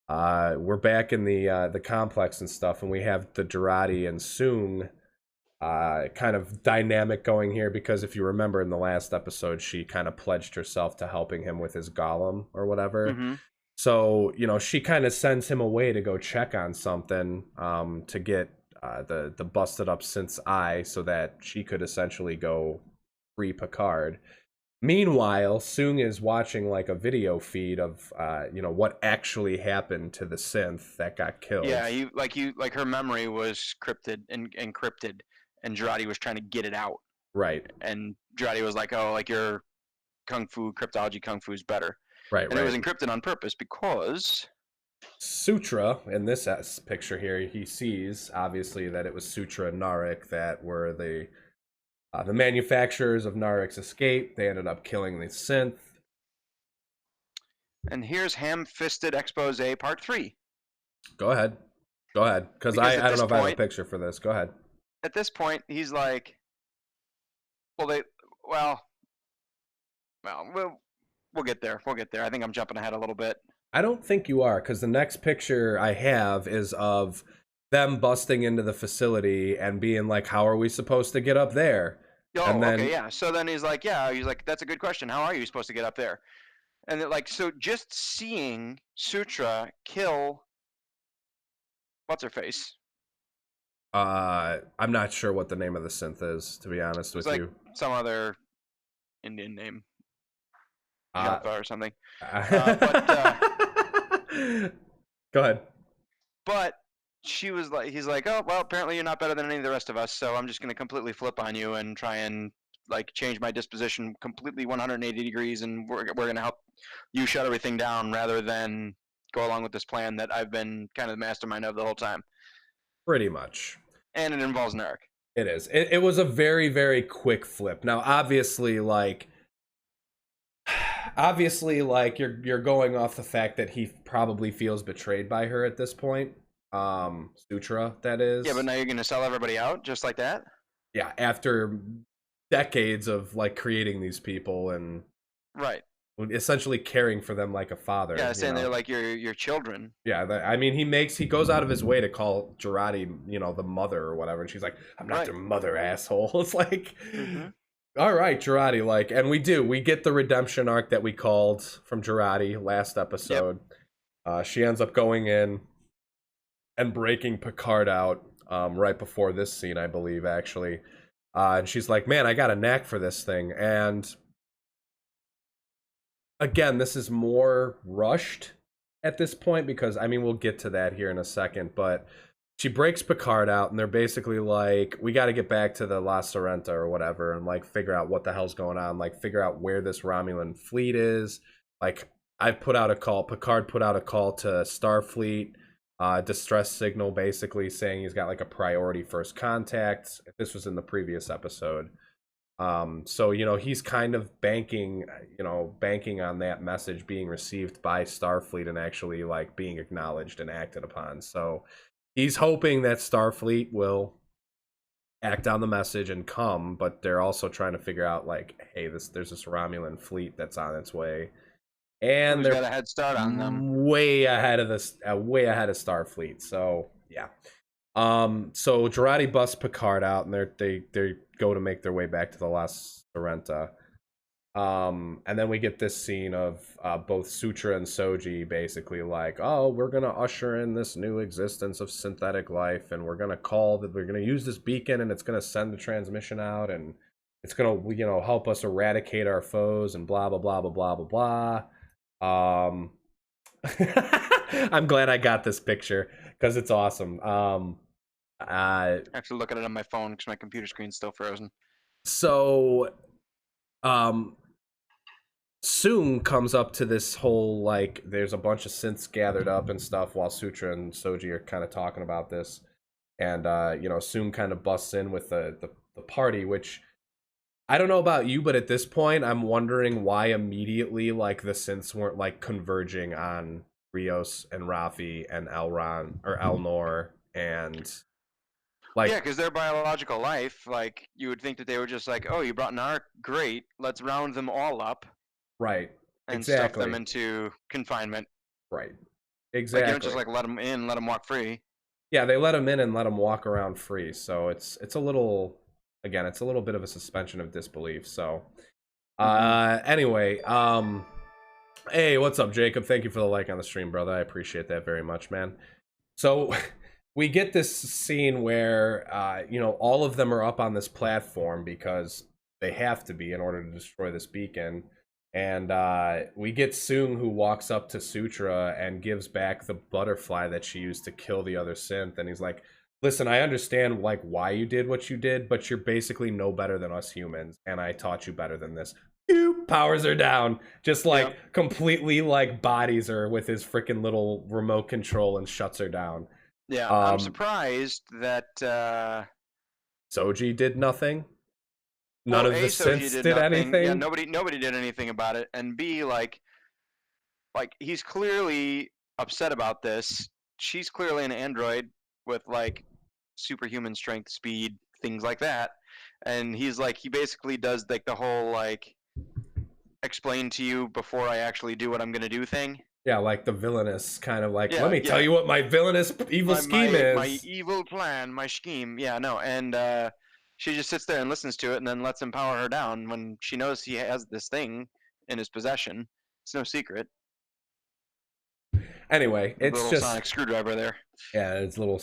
we're back in the complex and stuff, and we have the Girardi and Soong kind of dynamic going here, because if you remember in the last episode, she kind of pledged herself to helping him with his golem or whatever. Mm-hmm. So she kind of sends him away to go check on something, to get the busted up synth's eye, so that she could essentially go free Picard. Meanwhile, Soong is watching like a video feed of what actually happened to the synth that got killed. Yeah, like her memory was encrypted, and Girardi was trying to get it out. Right. And Girardi was like, "Oh, like your kung fu cryptology kung fu is better." Right. And it was encrypted on purpose because Sutra, in this picture here, he sees obviously that it was Sutra and Narek that were the manufacturers of Narek's escape. They ended up killing the synth. And here's ham-fisted expose part 3. Go ahead, because I don't know if I have a picture for this. Go ahead. At this point, he's like, we'll get there. We'll get there. I think I'm jumping ahead a little bit. I don't think you are, because the next picture I have is of them busting into the facility and being like, how are we supposed to get up there? Oh, and then, okay, yeah. So then he's like, that's a good question. How are you supposed to get up there? And so just seeing Sutra kill what's her face. I'm not sure what the name of the synth is, to be honest with you. Some other Indian name. Or something. Go ahead. But he's like, oh, well, apparently you're not better than any of the rest of us, so I'm just going to completely flip on you and try and change my disposition completely 180 degrees, and we're going to help you shut everything down rather than go along with this plan that I've been kind of the mastermind of the whole time. Pretty much. And it involves Narek. It is. It was a very, very quick flip. Now, obviously, you're going off the fact that he probably feels betrayed by her at this point. Sutra, that is. Yeah, but now you're gonna sell everybody out just like that? Yeah, after decades of creating these people and right, essentially caring for them like a father. Yeah, saying they're like your children. Yeah, I mean, he goes out of his way to call Girardi, the mother or whatever, and she's like, "I'm not their mother, asshole." It's like. Mm-hmm. All right, Girardi, and we get the redemption arc that we called from Girardi last episode. Yep. She ends up going in and breaking Picard out right before this scene, I believe, actually. And she's like, man, I got a knack for this thing. And again, this is more rushed at this point because, I mean, we'll get to that here in a second, but she breaks Picard out, and they're basically like, we got to get back to the La Sorrenta or whatever and, figure out what the hell's going on, figure out where this Romulan fleet is. Picard put out a call to Starfleet, distress signal, basically saying he's got, a priority first contact. This was in the previous episode. So, he's kind of banking on that message being received by Starfleet and actually, being acknowledged and acted upon. So he's hoping that Starfleet will act on the message and come, but they're also trying to figure out, hey, there's this Romulan fleet that's on its way, and they're got a head start on them, way ahead of Starfleet. So yeah, so Girardi busts Picard out, and they go to make their way back to the La Sorrenta. And then we get this scene of both Sutra and Soji basically oh, we're gonna usher in this new existence of synthetic life, and we're gonna use this beacon, and it's gonna send the transmission out, and it's gonna help us eradicate our foes, and blah blah blah blah blah blah blah. I'm glad I got this picture because it's awesome. I have to look at it on my phone because my computer screen's still frozen. So Soong comes up to this whole there's a bunch of synths gathered up and stuff while Sutra and Soji are kind of talking about this, and Soong kind of busts in with the party, which I don't know about you, but at this point I'm wondering why immediately the synths weren't converging on Rios and Rafi and Elron or Elnor and Like, Yeah, because their biological life, like you would think that they were just like, oh, you brought an ark, great, let's round them all up right. and stuff them Exactly. into confinement. Right. Like you don't just Exactly. like let them in, let them walk free. Yeah, they let him in and let him walk around free. So it's a little, again, it's a little bit of a suspension of disbelief. So Mm-hmm. anyway, hey, what's up, Jacob? Thank you for the like on the stream, brother. I appreciate that very much, man. So we get this scene where all of them are up on this platform because they have to be in order to destroy this beacon. And we get Soong, who walks up to Sutra and gives back the butterfly that she used to kill the other synth. And he's like, listen, I understand like why you did what you did, but you're basically no better than us humans, and I taught you better than this. Powers her down, just like Yep. completely like bodies her with his freaking little remote control and shuts her down. Yeah, I'm um surprised that Soji did nothing. None well, of the A, Soji synths did did nothing. Yeah, anything. nobody did anything about it. And B, like he's clearly upset about this. She's clearly an android with like superhuman strength, speed, things like that. And he's like, he basically does like the whole like explain to you before I actually do what I'm gonna do thing. Yeah, like the villainous kind of like, let Yeah, me tell yeah. you what my villainous evil scheme My is. evil plan, my scheme. Yeah, no. And she just sits there and listens to it and then lets him power her down when she knows he has this thing in his possession. It's no secret. Anyway, The it's little just, sonic screwdriver there. yeah, it's a little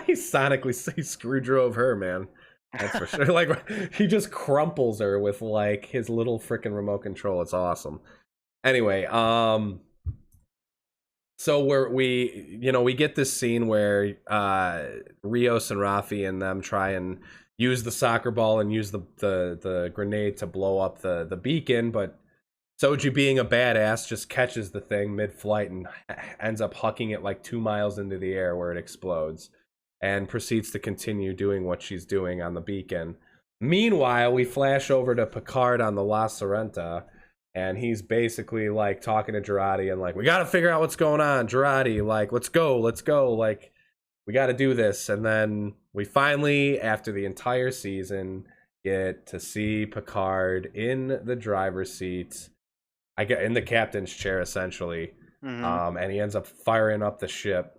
he screw drove her, man. That's for sure. Like, he just crumples her with like his little freaking remote control. It's awesome. Anyway, so we get this scene where Rios and Rafi and them try and use the soccer ball and use the grenade to blow up the beacon, but Soji, being a badass, just catches the thing mid-flight and ends up hucking it like 2 miles into the air where it explodes, and proceeds to continue doing what she's doing on the beacon. Meanwhile, we flash over to Picard on the La Sorrenta, and he's basically like talking to Girardi and like, we gotta figure out what's going on, Girardi, like, let's go, like, we gotta do this. And then we finally, after the entire season, get to see Picard in the driver's seat, I get in the captain's chair essentially, Mm-hmm. and he ends up firing up the ship,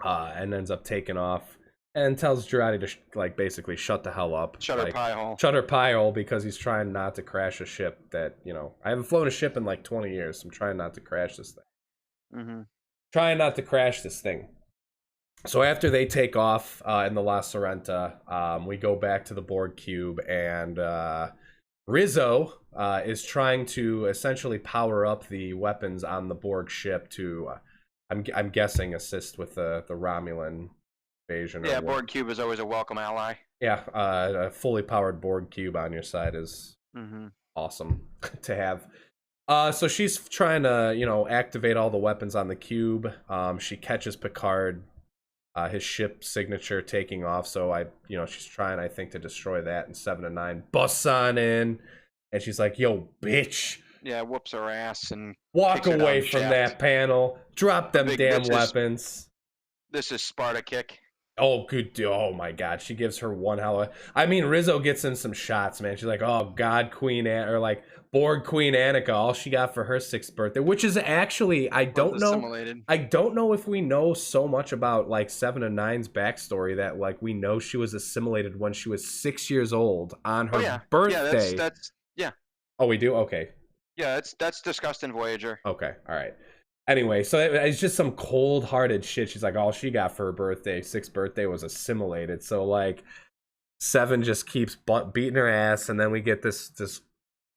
and ends up taking off, and tells Girardi to like basically shut the hell up, Shut her like pie hole. shut her pie hole, because he's trying not to crash a ship that I haven't flown a ship in like 20 years. So I'm trying not to crash this thing. Mm-hmm. Trying not to crash this thing. So after they take off in the La Sorrenta, we go back to the Borg cube, and Rizzo is trying to essentially power up the weapons on the Borg ship to, I'm guessing, assist with the Romulan invasion. Yeah, Or what. Borg Cube is always a welcome ally. Yeah, a fully powered Borg cube on your side is Mm-hmm. awesome to have. So she's trying to, activate all the weapons on the cube. She catches Picard, his ship signature taking off. So she's trying, I think, to destroy that. And 7 and 9 busts on in, and she's like, "Yo, bitch, Yeah, whoops her ass and walk kicks her away down from shaft. that panel. Drop them Big damn bitches. weapons." This is Sparta kick. Oh, good. Oh my God, she gives her one hell of. I mean, Rizzo gets in some shots, man. She's like, "Oh God, Queen or like Borg Queen Annika." All she got for her 6th birthday, which is actually, I don't know. Assimilated. I don't know if we know so much about like 7 and 9's backstory that like we know she was assimilated when she was 6 years old on her birthday. Yeah, that's yeah. Oh, we do. Okay. Yeah, that's discussed in Voyager. Okay. All right. Anyway, so it's just some cold-hearted shit. She's like, all she got for her birthday, 6th birthday, was assimilated. So like 7 just keeps beating her ass, and then we get this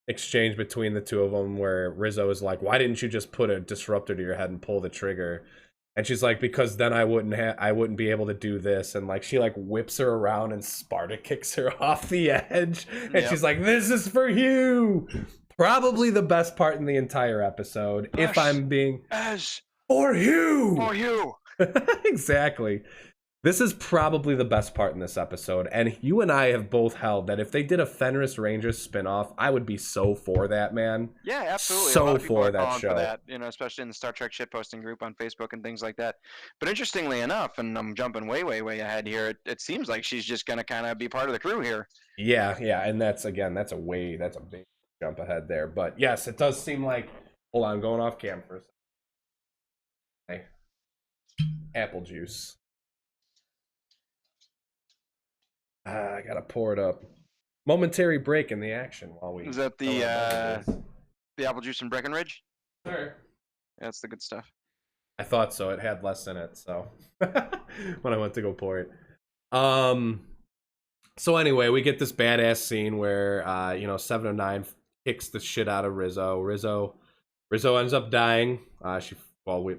exchange between the two of them where Rizzo is like, "Why didn't you just put a disruptor to your head and pull the trigger?" And she's like, "Because then I wouldn't be able to do this." And like she like whips her around and Sparta kicks her off the edge, and she's like, "This is for you." Probably the best part in the entire episode, if I'm being as for you. for you. Exactly. This is probably the best part in this episode, and you and I have both held that if they did a Fenris Rangers spinoff, I would be so for that, man. Yeah, absolutely. A So lot of people for are that calling show. for that, especially in the Star Trek shitposting group on Facebook and things like that. But interestingly enough, and I'm jumping way, way, way ahead here, it seems like she's just going to kind of be part of the crew here. Yeah, and that's a big jump ahead there. But yes, it does seem like. Hold on, I'm going off cam for a second. Apple juice. I gotta pour it up. Momentary break in the action while we. Is that the apple juice from Breckenridge? Sure. That's the good stuff. I thought so. It had less in it, so when I went to go pour it. So anyway, we get this badass scene where 709 kicks the shit out of Rizzo. Rizzo ends up dying.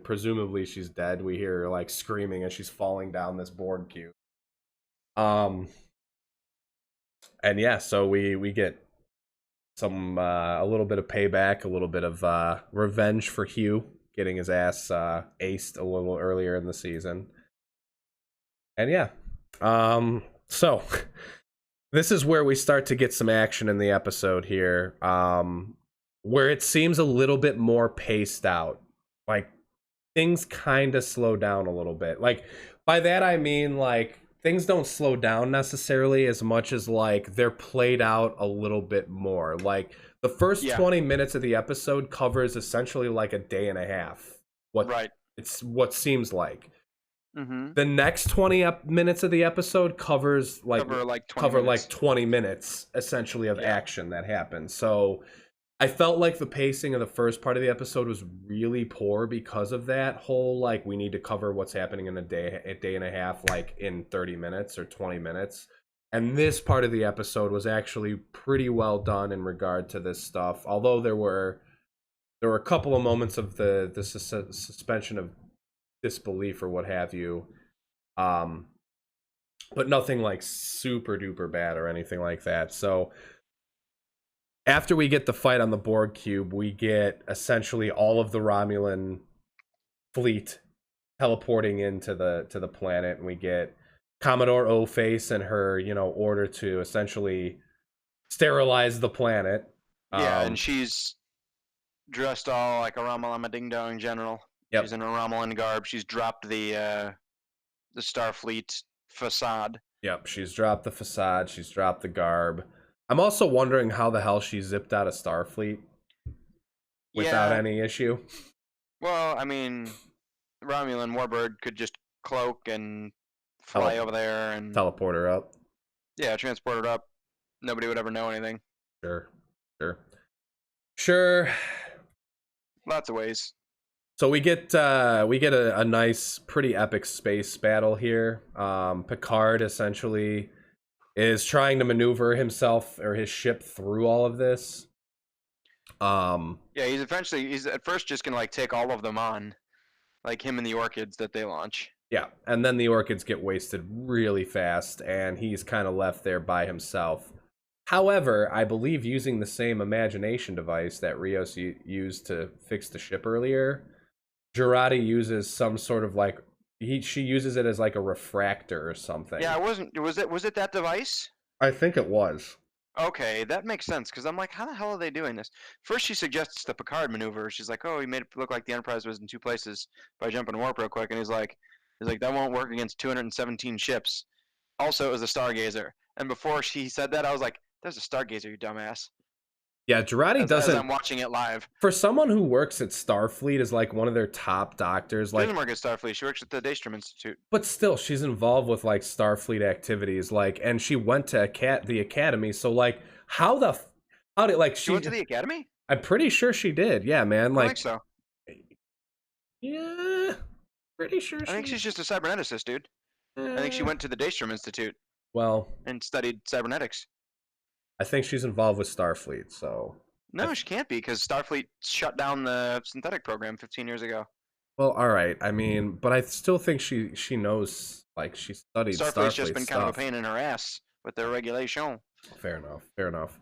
Presumably she's dead. We hear her like screaming as she's falling down this board cube. And yeah, so we get some a little bit of payback, a little bit of revenge for Hugh getting his ass aced a little earlier in the season. And yeah, so this is where we start to get some action in the episode here, where it seems a little bit more paced out. Like things kind of slow down a little bit. Like by that I mean like things don't slow down necessarily as much as like they're played out a little bit more. Like the first 20 minutes of the episode covers essentially like a day and a half. It's what seems like. Mm-hmm. The next 20 minutes of the episode cover 20 minutes essentially of action that happens. So I felt like the pacing of the first part of the episode was really poor because of that whole, like, we need to cover what's happening in a day and a half, like, in 30 minutes or 20 minutes. And this part of the episode was actually pretty well done in regard to this stuff. Although there were a couple of moments of the suspension of disbelief or what have you. But nothing, like, super duper bad or anything like that. So after we get the fight on the Borg cube, we get essentially all of the Romulan fleet teleporting into the planet, and we get Commodore O-Face and her, order to essentially sterilize the planet. And she's dressed all like a Ramalama Ding Dong general. Yep. She's in a Romulan garb. She's dropped the Starfleet facade. Yep, she's dropped the facade. She's dropped the garb. I'm also wondering how the hell she zipped out of Starfleet without any issue. Well, I mean, Romulan Warbird could just cloak and fly over there and teleport her up. Yeah, transport her up. Nobody would ever know anything. Sure. Lots of ways. So we get a nice, pretty epic space battle here. Picard essentially is trying to maneuver himself or his ship through all of this. He's at first just gonna like take all of them on, like him and the Orchids that they launch. Yeah, and then the Orchids get wasted really fast, and he's kind of left there by himself. However, I believe using the same imagination device that Rios used to fix the ship earlier, Jurati uses some sort of like she uses it as like a refractor or something. Yeah, was it that device? I think it was. Okay, that makes sense, because I'm like, how the hell are they doing this? First, she suggests the Picard maneuver. She's like, oh, he made it look like the Enterprise was in two places by jumping warp real quick, and he's like, that won't work against 217 ships. Also, it was a Stargazer. And before she said that, I was like, there's a Stargazer, you dumbass. Yeah, Jurati doesn't. As I'm watching it live. For someone who works at Starfleet as like one of their top doctors, she doesn't work at Starfleet. She works at the Daystrom Institute. But still, she's involved with like Starfleet activities, like, and she went to the academy. So like, how did like she went to the academy? I'm pretty sure she did. Yeah, man. Like, I think so. Yeah, pretty sure. I think she's just a cyberneticist, dude. I think she went to the Daystrom Institute. Well, and studied cybernetics. I think she's involved with Starfleet, so... No, she can't be, because Starfleet shut down the synthetic program 15 years ago. Well, alright, I mean, but I still think she knows, like, she studied Starfleet's just been stuff. Kind of a pain in her ass with their regulation. Fair enough.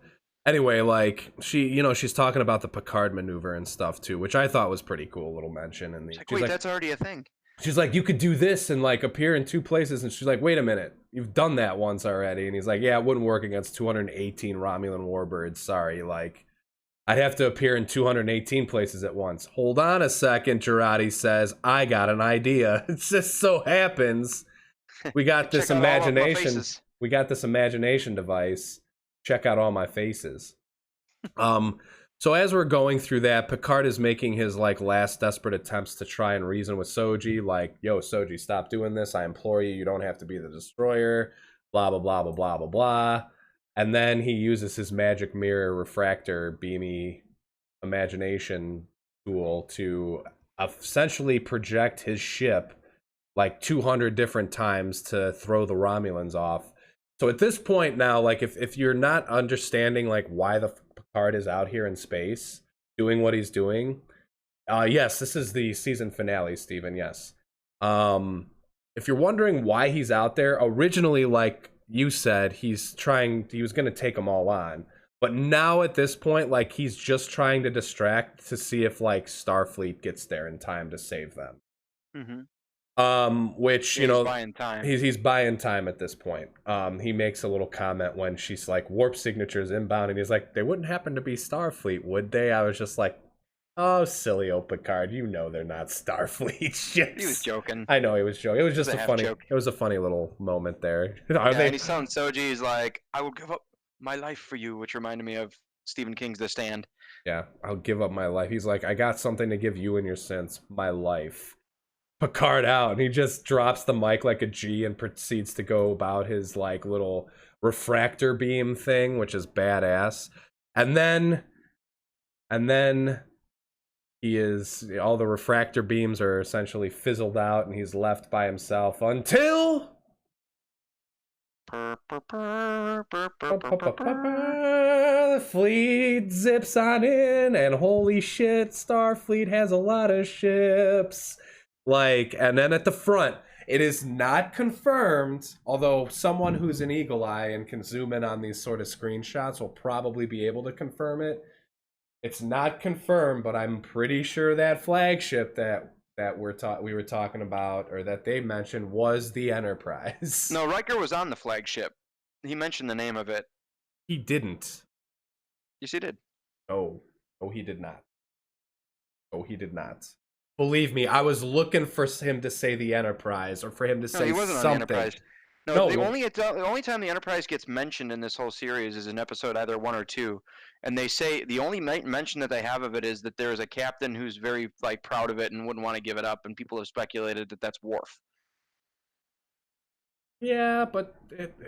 Anyway, like, she's talking about the Picard maneuver and stuff, too, which I thought was pretty cool, a little mention. And wait, that's already a thing. she's like, you could do this and like appear in 2 places, and she's like, wait a minute, you've done that once already. And he's like, yeah, it wouldn't work against 218 Romulan warbirds, sorry. Like, I'd have to appear in 218 places at once. Hold on a second, Girardi says, I got an idea. It just so happens we got this Check out all of my imagination faces. we got this imagination device. Check out all my faces. um so as we're going through that, Picard is making his like last desperate attempts to try and reason with Soji, like, yo, Soji, stop doing this, I implore you, you don't have to be the destroyer, blah blah blah blah blah blah blah. And then he uses his magic mirror refractor beamy imagination tool to essentially project his ship like 200 different times to throw the Romulans off. So at this point now, like if you're not understanding like why the Picard is out here in space doing what he's doing, yes, this is the season finale, Steven, yes. If you're wondering why he's out there, originally, like you said, he was going to take them all on. But now at this point, like he's just trying to distract to see if like Starfleet gets there in time to save them. Which, you know, he's buying time. He's buying time at this point. He makes a little comment when she's like, warp signatures inbound, and he's like, they wouldn't happen to be Starfleet, would they? I was just like, oh, silly old Picard, you know they're not Starfleet ships. He was joking. I know he was joking. It was just a funny joke. It was a funny little moment there. And he's telling Soji, he's like, I will give up my life for you, which reminded me of Stephen King's The Stand. Yeah, I'll give up my life. He's like, I got something to give you and your sins, my life. Picard out, and he just drops the mic like a G and proceeds to go about his like little refractor beam thing, which is badass. And then he is, all the refractor beams are essentially fizzled out, and he's left by himself until the fleet zips on in, and holy shit, Starfleet has a lot of ships. Like, and then at the front, it is not confirmed, although someone who's an eagle eye and can zoom in on these sort of screenshots will probably be able to confirm it. It's not confirmed, but I'm pretty sure that flagship that we were talking about, or that they mentioned, was the Enterprise. No, Riker was on the flagship. He mentioned the name of it. He didn't. Yes, he did. Oh, he did not. Oh, he did not. Believe me, I was looking for him to say the Enterprise, or for him to say he wasn't something. On the Enterprise. No, the only time the Enterprise gets mentioned in this whole series is in episode either 1 or 2, and they say the only mention that they have of it is that there is a captain who's very like proud of it and wouldn't want to give it up, and people have speculated that that's Worf. Yeah, but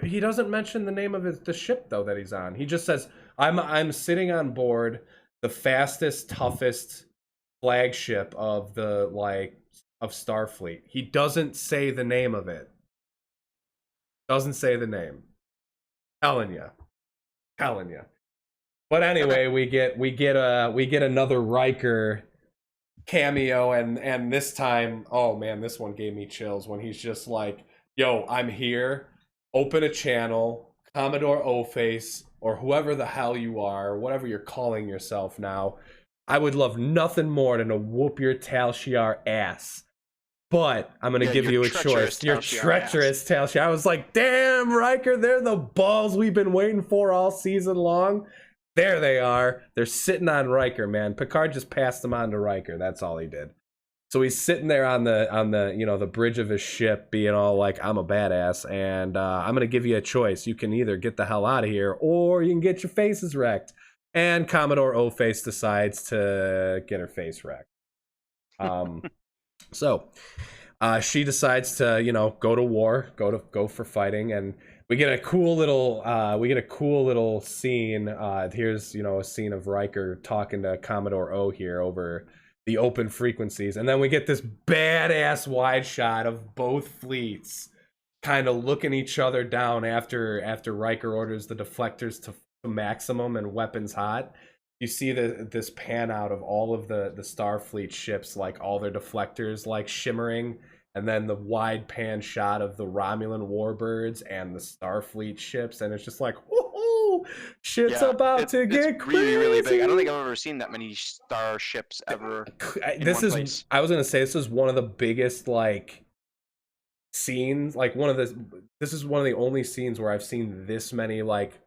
he doesn't mention the name of the ship though that he's on. He just says, "I'm sitting on board the fastest, toughest flagship of the of Starfleet." He doesn't say the name of it. Doesn't say the name. Telling you. But anyway, we get another Riker cameo, and this time, oh man, this one gave me chills when he's just like, yo, I'm here, open a channel, Commodore O-Face, or whoever the hell you are, whatever you're calling yourself now, I would love nothing more than to whoop your Tal Shiar ass. But I'm going to give you a choice. Your treacherous Tal Shiar. I was like, damn, Riker, they're the balls we've been waiting for all season long. There they are. They're sitting on Riker, man. Picard just passed them on to Riker. That's all he did. So he's sitting there on the the bridge of his ship, being all like, I'm a badass, and I'm going to give you a choice. You can either get the hell out of here, or you can get your faces wrecked. And Commodore O-Face decides to get her face wrecked. So she decides to, go to war, go for fighting, and we get a cool little scene. Here's a scene of Riker talking to Commodore O here over the open frequencies, and then we get this badass wide shot of both fleets kind of looking each other down after Riker orders the deflectors to maximum and weapons hot. You see this pan out of all of the Starfleet ships, like all their deflectors like shimmering, and then the wide pan shot of the Romulan warbirds and the Starfleet ships, and it's just like, woohoo! Shit's Yeah, about to it's get really really big. I don't think crazy. I've ever seen that many starships ever in This one is, place. I was gonna say, this is one of the biggest like scenes, like one of the, this is one of the only scenes where I've seen this many like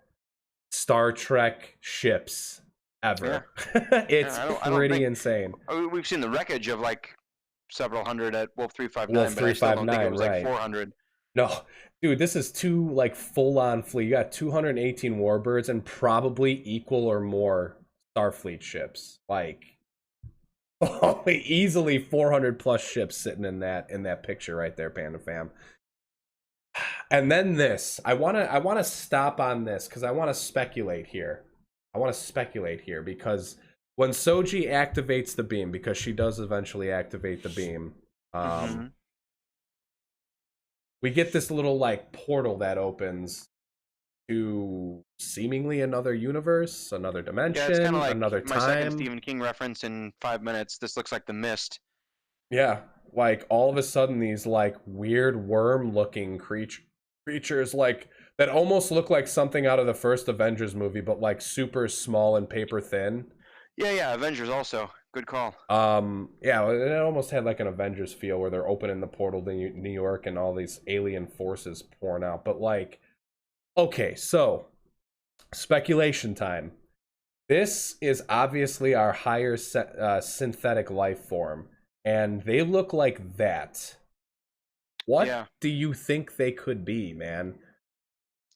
Star Trek ships Yeah, ever. yeah. It's I don't pretty think insane. we've seen the wreckage of like several hundred at Wolf Wolf 359, but I still don't think it 359, was like right? 400. No, dude, this is two like full on fleet. You got 218 warbirds and probably equal or more Starfleet ships. Like easily 400 plus ships sitting in that picture right there, Panda Fam. And then this, I want to stop on this because I want to speculate here. I want to speculate here because when Soji activates the beam, because she does eventually activate the beam, Mm-hmm. we get this little like portal that opens to seemingly another universe, another Yeah, it's kind of dimension, like another my second time. Stephen King reference in 5 minutes. This looks like The Mist. Yeah, like all of a sudden these like weird worm-looking creatures like that almost look like something out of the first Avengers movie, but like super small and paper thin. Yeah, yeah. Avengers also. Good call. Yeah, it almost had like an Avengers feel where they're opening the portal to New York and all these alien forces pouring out. But like, okay, so speculation time. This is obviously our higher synthetic life form, and they look like that. What Yeah. do you think they could be, man?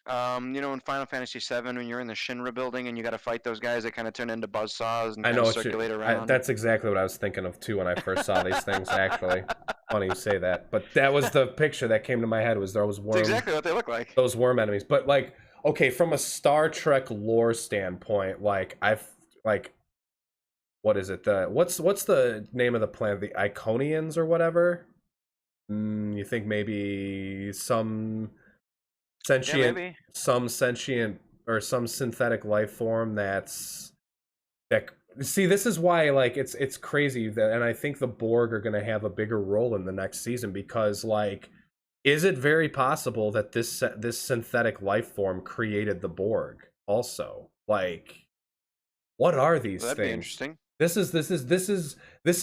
In Final Fantasy VII, when you're in the Shinra building and you got to fight those guys, they kind of turn into buzzsaws and I kind know of what you. circulate around. That's exactly what I was thinking of too when I first saw these things. Actually, funny you say that, but that was the picture that came to my head. Was those It's exactly what they look like. those worm enemies? But like, okay, from a Star Trek lore standpoint, like I've like, what is it? The what's the name of the planet? The Iconians or whatever? You think maybe Yeah, sentient, maybe. some sentient or some synthetic life form that see, this is why like it's crazy that, and I think the Borg are going to have a bigger role in the next season because like is it very possible that this synthetic life form created the Borg also? Like what are Well, these that'd be things? interesting. This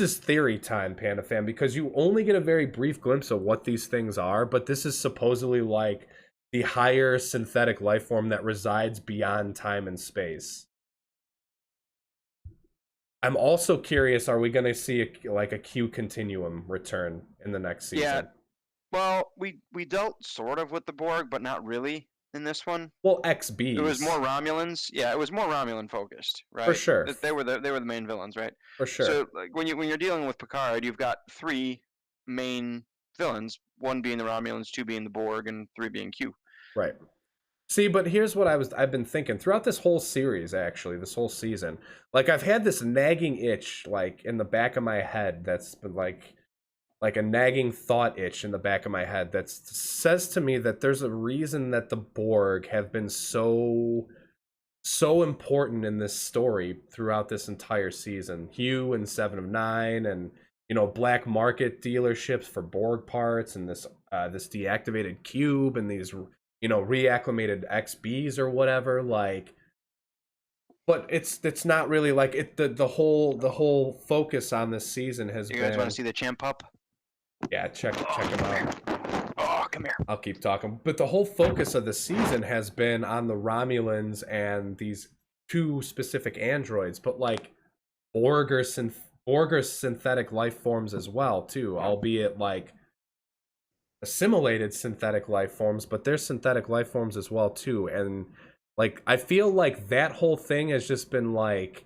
is theory time, Panda Fan, because you only get a very brief glimpse of what these things are, but this is supposedly like the higher synthetic life form that resides beyond time and space. I'm also curious, are we going to see like a Q continuum return in the next Yeah. season? Well, we dealt sort of with the Borg, but not really in this one. Well, It was more XBs, Romulans. Yeah, it was more Romulan focused, for right? sure. They were the main villains, right? For sure. So like when you're dealing with Picard, you've got three main villains, one being the Romulans, two being the Borg, and three being Q. Right. See, but here's what I've been thinking throughout this whole series, actually, this whole season. Like I've had this nagging itch like in the back of my head that's been like a nagging thought itch in the back of my head that says to me that there's a reason that the Borg have been so important in this story throughout this entire season. Hugh and Seven of Nine, and black market dealerships for Borg parts, and this deactivated cube, and these reacclimated XBs or whatever. Like, but it's not really like it. The whole focus on this season has You guys want been, to see the Champ Pup? yeah, check them out. Oh, come here. I'll keep talking. But the whole focus of the season has been on the Romulans and these two specific androids, but like Borg are, Borg are synthetic life forms as well, too, albeit like assimilated synthetic life forms, but they're synthetic life forms as well, too. And like I feel like that whole thing has just been like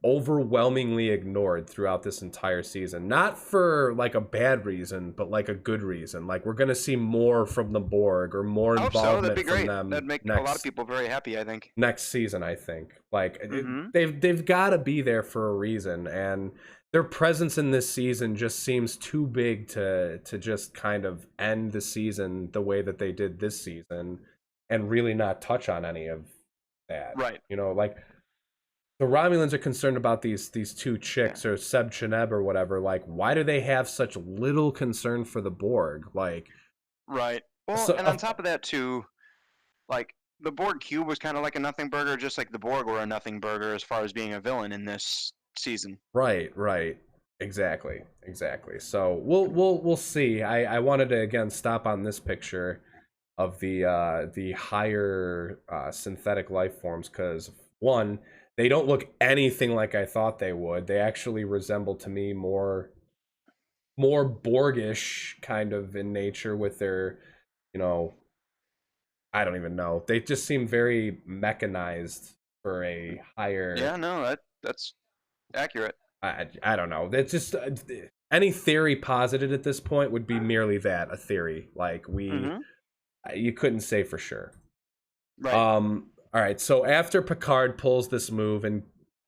overwhelmingly ignored throughout this entire season, not for like a bad reason but like a good reason. Like we're gonna see more from the Borg or more I hope so. That'd involvement be from great. them That'd make a lot of people very happy, I think. next season. I think like Mm-hmm. they've got to be there for a reason, and their presence in this season just seems too big to just kind of end the season the way that they did this season and really not touch on any of that. Right. Like the Romulans are concerned about these two Yeah. chicks or Seb Cheneb or whatever. Like, why do they have such little concern for the Borg? Like, Right. Well, so and on top of that too, like the Borg cube was kind of like a nothing burger, just like the Borg were a nothing burger as far as being a villain in this season. Right. Exactly. So we'll see. I wanted to again stop on this picture of the higher synthetic life forms because one, they don't look anything like I thought they would. They actually resemble to me more Borgish kind of in nature with their, you know, I don't even know. They just seem very mechanized for a higher. Yeah, no, that's accurate. I don't know. That's just any theory posited at this point would be merely that, a theory. Like Mm-hmm. you couldn't say for sure. Right. All right. So after Picard pulls this move and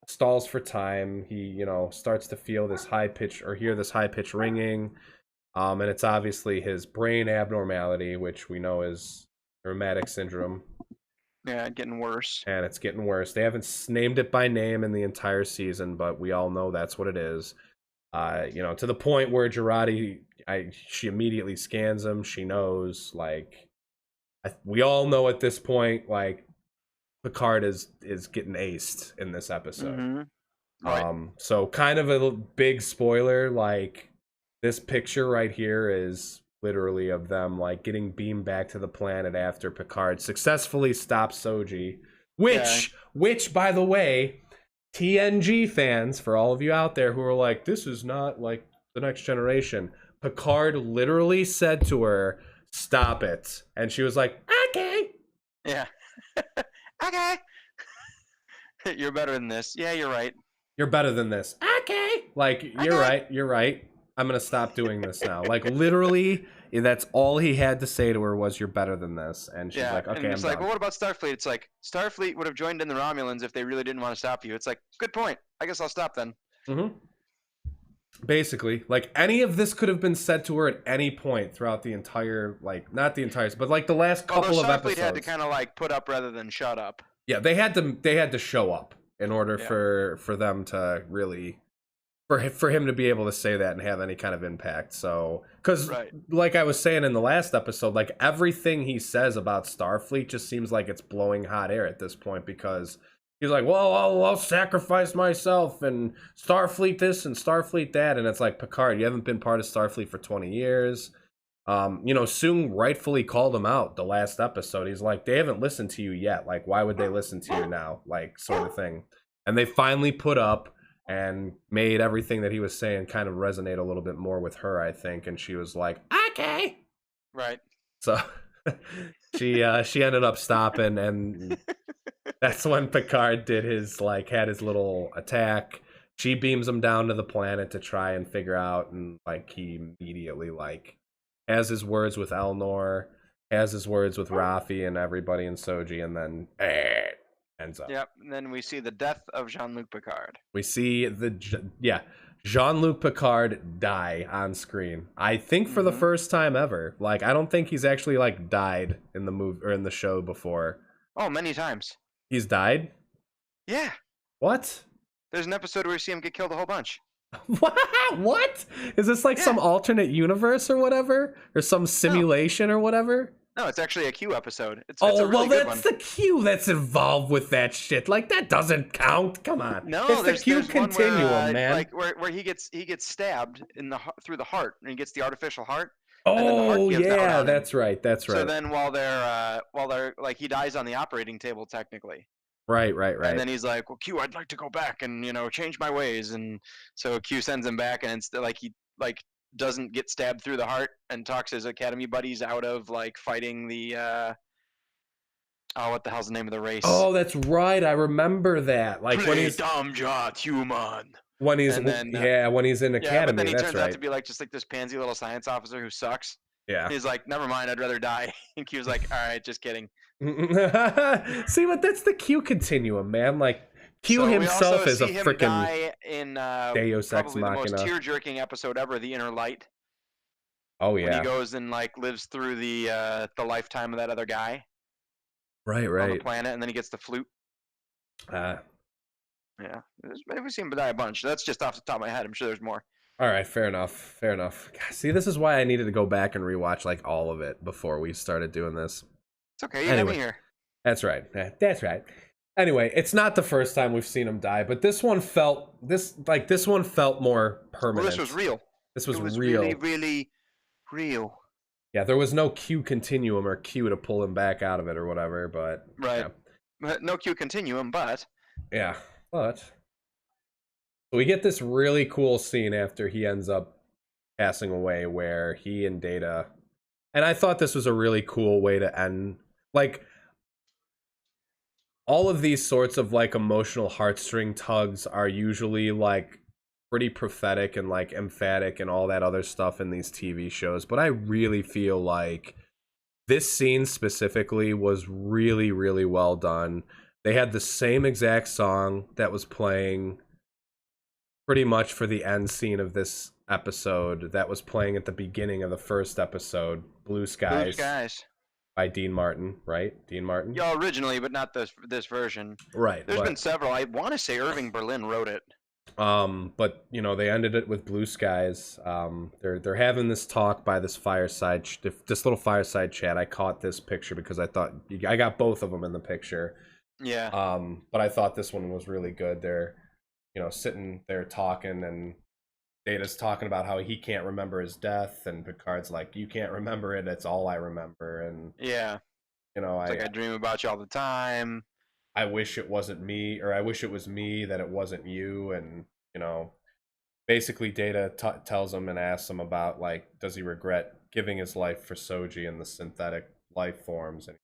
stalls for time, he starts to feel this high pitch or hear this high pitch ringing. And it's obviously his brain abnormality, which we know is rheumatic syndrome. Yeah, getting worse. And it's getting worse. They haven't named it by name in the entire season, but we all know that's what it is. To the point where Girardi, she immediately scans him. She knows, like, we all know at this point, like, Picard is getting aced in this episode. Mm-hmm. Right. So kind of a big spoiler, like, this picture right here is literally of them like getting beamed back to the planet after Picard successfully stops Soji, which by the way, TNG fans, for all of you out there who are like, this is not like the Next Generation, Picard literally said to her, stop it, and she was like, okay. Yeah. Okay. You're better than this. Yeah, you're right. You're better than this. Okay. Like, you're right. I'm gonna stop doing this now. Like, literally, that's all he had to say to her was, "You're better than this," and she's like, "Okay, and it's I'm like, done." well, what about Starfleet? It's like Starfleet would have joined in the Romulans if they really didn't want to stop you. It's like, good point. I guess I'll stop then. Mm-hmm. Basically, like, any of this could have been said to her at any point throughout the entire, like, not the entire, but like the last couple of episodes. Starfleet had to kind of like put up rather than shut up. Yeah, they had to show up in order for them to really. For him to be able to say that and have any kind of impact. So, because like I was saying in the last episode, like everything he says about Starfleet just seems like it's blowing hot air at this point because he's like, well, I'll sacrifice myself and Starfleet this and Starfleet that. And it's like, Picard, you haven't been part of Starfleet for 20 years. Soong rightfully called him out the last episode. He's like, they haven't listened to you yet. Like, why would they listen to you now? Like, sort of thing. And they finally put up and made everything that he was saying kind of resonate a little bit more with her, I think. And she was like, okay. Right. So she ended up stopping, and that's when Picard had his little attack. She beams him down to the planet to try and figure out, and like he immediately like has his words with Elnor, has his words with Rafi and everybody in Soji, and then ends up. Yep, and then we see the death of Jean-Luc Picard. We see Jean-Luc Picard die on screen. I think for the first time ever. Like, I don't think he's actually like died in the movie or in the show before. Oh, many times. He's died? Yeah. What? There's an episode where you see him get killed a whole bunch. What? Is this like some alternate universe or whatever? Or some simulation or whatever? No, it's actually a Q episode. It's a really good one. That's the Q that's involved with that shit. Like, that doesn't count. Come on. No, it's the Q continuum, where, man. Like where he gets stabbed through the heart, and he gets the artificial heart. Oh yeah, that's right. So then while they're like, he dies on the operating table technically. Right. And then he's like, well, Q, I'd like to go back and change my ways, and so Q sends him back, and it's like he doesn't get stabbed through the heart and talks his Academy buddies out of like fighting the what the hell's the name of the race? Oh, that's right. I remember that. Like when he's Damjat human. When he's when he's in Academy. But then he turns out to be like just like this pansy little science officer who sucks. Yeah. And he's like, never mind, I'd rather die. And Q's like, all right, just kidding. See, but that's the Q continuum, man. Like Q himself is a freaking Deus Ex Machina. The most tear-jerking episode ever, The Inner Light. Oh yeah. When he goes and like lives through the lifetime of that other guy. Right. On the planet, and then he gets the flute. Yeah, we've seen him die a bunch. That's just off the top of my head. I'm sure there's more. All right, fair enough. God, see, this is why I needed to go back and rewatch like all of it before we started doing this. It's okay. You have me here. That's right. That's right. Anyway, it's not the first time we've seen him die, but this one felt more Well, this was permanent. real. This It was was really, real. really real. Yeah, there was no Q continuum or Q to pull him back out of it or whatever, but Right. yeah. No Q continuum, but Yeah. But we get this really cool scene after he ends up passing away where he and Data, and I thought this was a really cool way to end, like, all of these sorts of like emotional heartstring tugs are usually like pretty prophetic and like emphatic and all that other stuff in these TV shows, but I really feel like this scene specifically was really, really well done. They had the same exact song that was playing pretty much for the end scene of this episode that was playing at the beginning of the first episode, Blue Blue Skies Skies. by Dean Martin, right? Dean Martin? Yeah, originally, but not this version. Right, There's been but several. I want to say Irving Berlin wrote it. but you know, they ended it with Blue Skies. They're having this talk by this this little fireside chat. I caught this picture because I thought I got both of them in the picture. Yeah. But I thought this one was really good. They're, you know, sitting there talking, and Data's talking about how he can't remember his death, and Picard's like, "You can't remember it. It's all I remember." And Yeah. you know, It's like I dream about you all the time. I wish it wasn't me, or I wish it was me that it wasn't you, and you know, basically Data tells him and asks him about like, does he regret giving his life for Soji and the synthetic life forms, and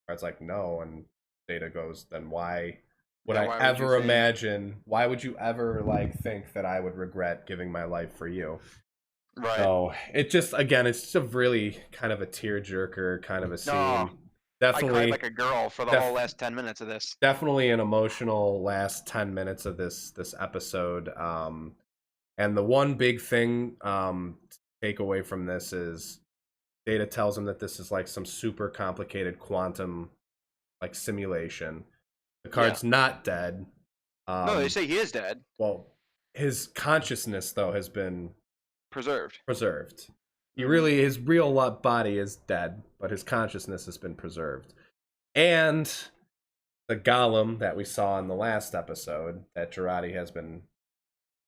Picard's like, no, and Data goes, then why would Yeah, I why would you ever think? imagine? Why would you ever like think that I would regret giving my life for you? Right. So it just, again, it's just a really kind of a tearjerker kind of a No, scene. I cried like Definitely, a girl for the whole def- last 10 minutes of this. definitely an emotional last 10 minutes of this episode. And the one big thing to take away from this is Data tells him that this is like some super complicated quantum like simulation. The Yeah. card's not dead. No, they Um, say he is dead, well, his consciousness though has been preserved. preserved. He Hmm. really, his real body is dead, but his consciousness has been preserved. And the golem that we saw in the last episode that Girardi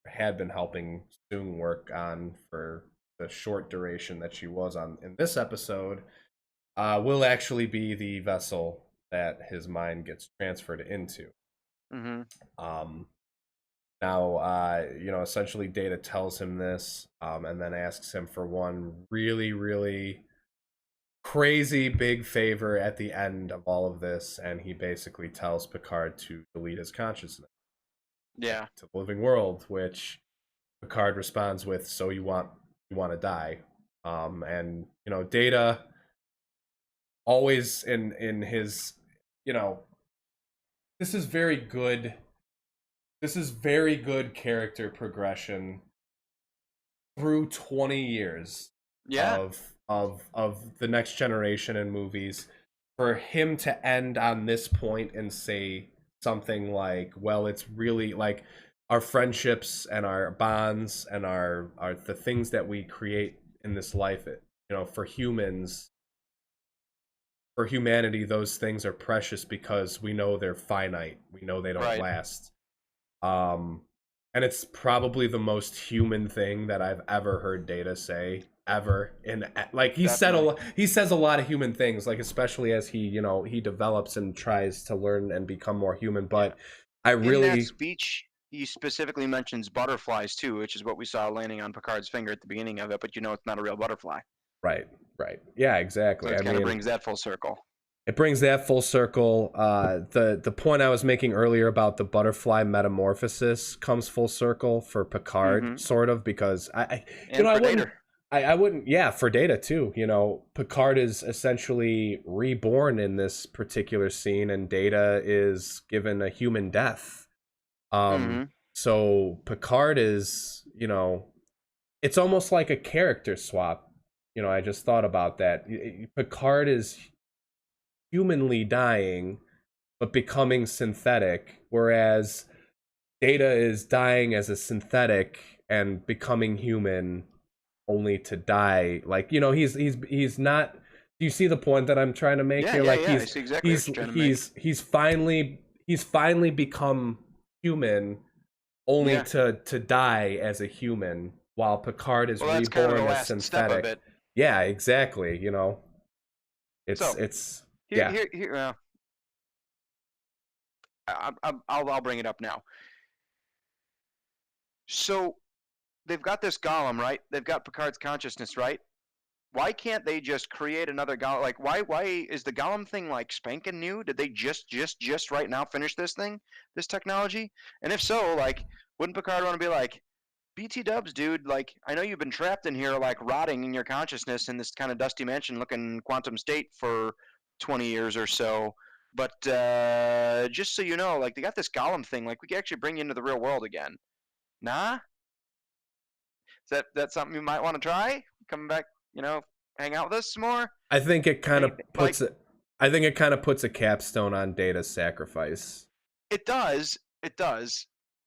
had been helping Sung work on for the short duration that she was on in this episode, will actually be the vessel that his mind gets transferred into. Hmm. Um, Now, you know, essentially Data tells him this, and then asks him for one really, really crazy big favor at the end of all of this, and he basically tells Picard to delete his consciousness Yeah. to the living world, which Picard responds with, "So you want to die?" And you know, Data always in his, you know, this is very good. This is very good character progression through 20 years Yeah. of the next generation in movies, for him to end on this point and say something like, well, it's really like our friendships and our bonds and our the things that we create in this life, you know, for humanity, those things are precious because we know they're finite, we know they don't Right. last. um and it's probably the most human thing that I've ever heard Data say ever. And like Definitely. he says a lot of human things, like especially as he, you know, he develops and tries to learn and become more human. Yeah. But I In that really, speech, he specifically mentions butterflies too, which is what we saw landing on Picard's finger at the beginning of it, but you know it's not a real butterfly. right, right, yeah, So exactly. I it kind of mean, brings that full circle. it brings that full circle. The point I was making earlier about the butterfly metamorphosis comes full circle for Picard, Hmm. sort of, because you And know, for Data. I wouldn't, yeah, for Data too. You know, Picard is essentially reborn in this particular scene, and Data is given a human death. Um, Hmm. so Picard is, you know, it's almost like a character swap. You know, I just thought about that. Picard is humanly dying but becoming synthetic, whereas Data is dying as a synthetic and becoming human only to die. Like, you know, he's not Do you see the point that I'm trying to make Yeah, here? yeah, Like yeah. I see exactly what you're trying to make. he's finally become human, only Yeah. to die as a human, while Picard is Well, that's kind of the reborn as last step of synthetic. it. Yeah, exactly. You know, So it's here, yeah. here, here. I'll bring it up now. So they've got this golem, right? They've got Picard's consciousness, right? Why can't they just create another golem? Like, why is the golem thing like spanking new? Did they just right now finish this thing, this technology? And if so, like, wouldn't Picard want to be like, BT Dubs, dude? Like, I know you've been trapped in here, like, rotting in your consciousness in this kind of dusty mansion-looking quantum state for 20 years or so. But just so you know, like, they got this golem thing. Like, we can actually bring you into the real world again. Nah, is that something you might want to try? Coming back, hang out with us some more? I think it kind of Anything like puts it. I think it kind of puts a capstone on Data's sacrifice. it does.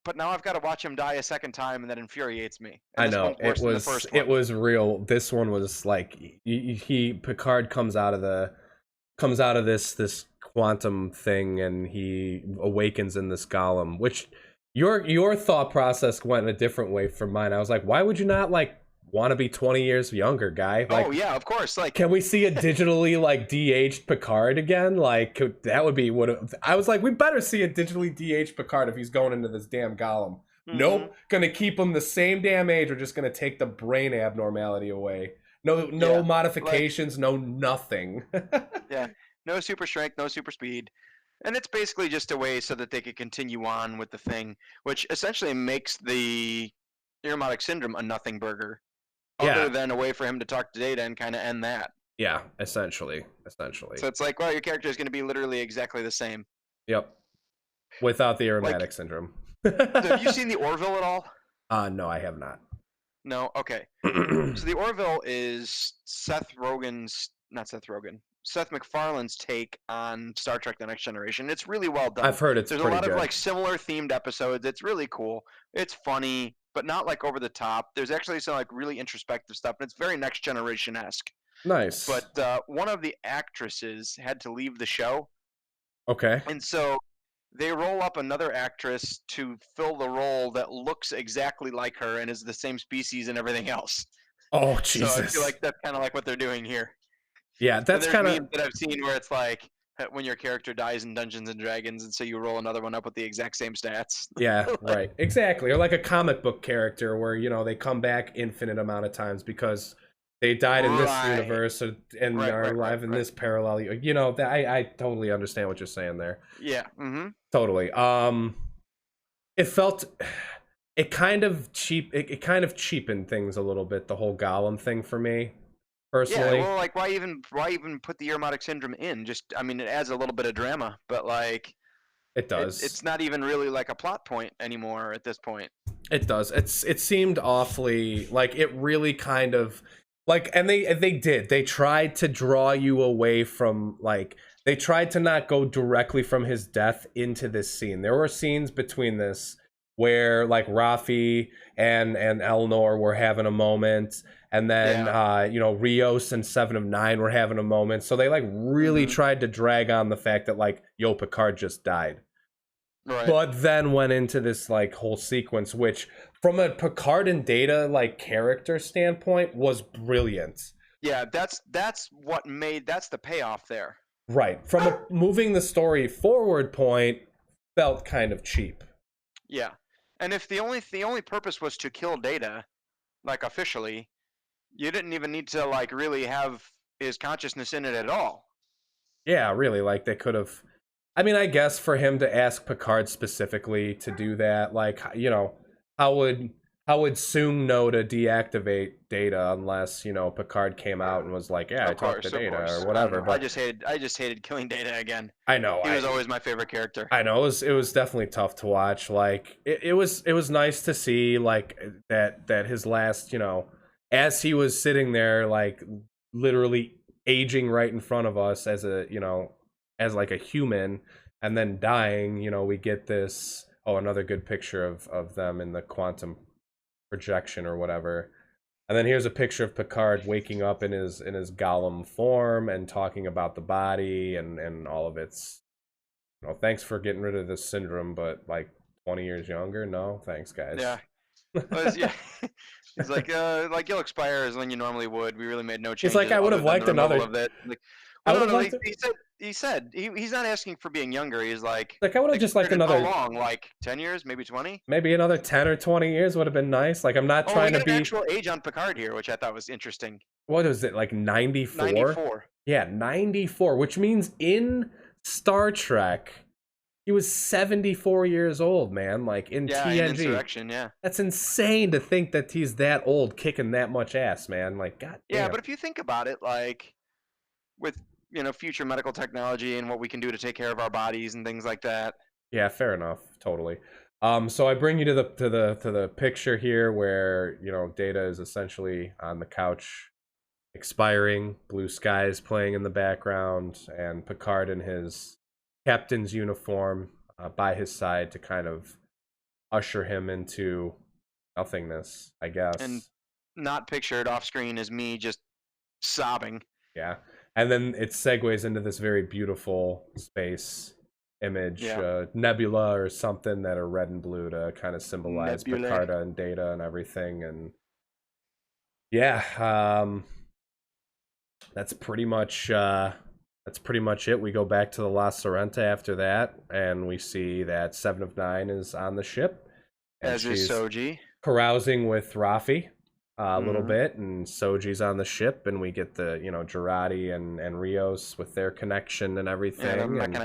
But now I've got to watch him die a second time, and that infuriates me. And I this know one's worse than the first one. it was real. This one was like he Picard comes out of this quantum thing, and he awakens in this golem. Which your thought process went in a different way from mine. I was like, why would you not like want to be 20 years younger, guy? Oh Like, yeah, of course. Like, can we see a digitally like de-aged Picard again? Like that would be what I was like. We better see a digitally de-aged Picard if he's going into this damn golem. mm-hmm. Nope, gonna keep him the same damn age. We're just gonna take the brain abnormality away. No Yeah, like, modifications, no nothing. yeah, no super strength, no super speed. And it's basically just a way so that they could continue on with the thing, which essentially makes the Ironic Syndrome a nothing burger, other Yeah, than a way for him to talk to Data and kind of end that. yeah, essentially. So it's like, well, your character is going to be literally exactly the same. Yep. Without the Like, aromatic syndrome. have you seen the Orville at all? No, I have not. No? Okay. So the Orville is Seth MacFarlane's take on Star Trek: The Next Generation. It's really well done. I've heard it's There's a pretty lot of good. like similar themed episodes. It's really cool. It's funny, but not like over the top. There's actually some like really introspective stuff, and it's very Next Generation esque. Nice. But one of the actresses had to leave the show, Okay. and so they roll up another actress to fill the role that looks exactly like her and is the same species and everything else. Oh So I feel Jesus. like that's kind of like what they're doing here. Yeah, And that's there's kind of memes that I've seen where it's like when your character dies in Dungeons and Dragons, and so you roll another one up with the exact same stats. yeah, Like, right. Exactly. Or like a comic book character where, they come back infinite amount of times because they died in this right, universe and right, are right, right, alive in right. this parallel. That I totally understand what you're saying there. Yeah. Mm-hmm. Totally. It felt it kind of it kind of cheapened things a little bit, the whole Gollum thing for me, Yeah. personally. Well, like, why even put the Ironic Syndrome in? Just, I mean, it adds a little bit of drama, but like, It it's does. not even really like a plot point anymore at this point. It does. It seemed awfully like it really kind of like, and they tried to draw you away from, like, they tried to not go directly from his death into this scene. There were scenes between this where like Rafi and Elnor were having a moment, and then Yeah. Rios and Seven of Nine were having a moment. So they like really Mm-hmm. tried to drag on the fact that like, yo, Picard just died, Right. but then went into this like whole sequence, which from a Picard and Data like character standpoint was brilliant. Yeah. That's the payoff there. Right, from a moving the story forward point, felt kind of cheap. Yeah. And if the only purpose was to kill Data, like officially, you didn't even need to like really have his consciousness in it at all. Yeah, really, like they could have. I mean, I guess for him to ask Picard specifically to do that, like, how would Soong know to deactivate Data unless Picard came out and was like, yeah, I Of talked to course, of Data or course. I don't whatever. know. I But just hated killing Data again. I know, He was always my favorite character. I know it was definitely tough to watch. Like it was nice to see like that his last, as he was sitting there like literally aging right in front of us as a, as like a human, and then dying, we get this, another good picture of them in the quantum projection or whatever. And then here's a picture of Picard waking up in his golem form and talking about the body and all of its. Thanks for getting rid of this syndrome, but like 20 years younger. No, thanks, guys. Yeah. Yeah. He's like you'll expire as when you normally would. We really made no He's like, changes I would other have than the liked removal another. of that. Like, I well, would no, have no. liked it. He's not asking for being younger. He's Like I would have just liked expired in how another, long? Like 10 years, maybe 20. maybe another 10 or 20 years would have been nice. Like I'm not Oh, we trying to got an be. actual age on Picard here, which I thought was interesting. What is it, like 94? 94. Yeah, 94, which means in Star Trek he was 74 years old, man. Like in Yeah, in TNG. Insurrection, yeah. That's insane to think that he's that old kicking that much ass, man. Like, god Yeah, damn. but if you think about it, like with future medical technology and what we can do to take care of our bodies and things like that. Yeah, fair enough. Totally. So I bring you to the picture here where, Data is essentially on the couch expiring, blue skies playing in the background, and Picard in his captain's uniform by his side to kind of usher him into nothingness, I And guess. not pictured off screen is me just sobbing. Yeah. And then it segues into this very beautiful space image, Yeah. nebula or something that are red and blue to kind of symbolize Nebulae. Picard and Data and everything. And yeah, that's pretty much it. We go back to the La Sorrenta after that, and we see that Seven of Nine is on the ship, and As is she's Soji. carousing with Rafi a little Mhm. bit, and Soji's on the ship, and we get the Jurati and Rios with their connection and everything, And I'm and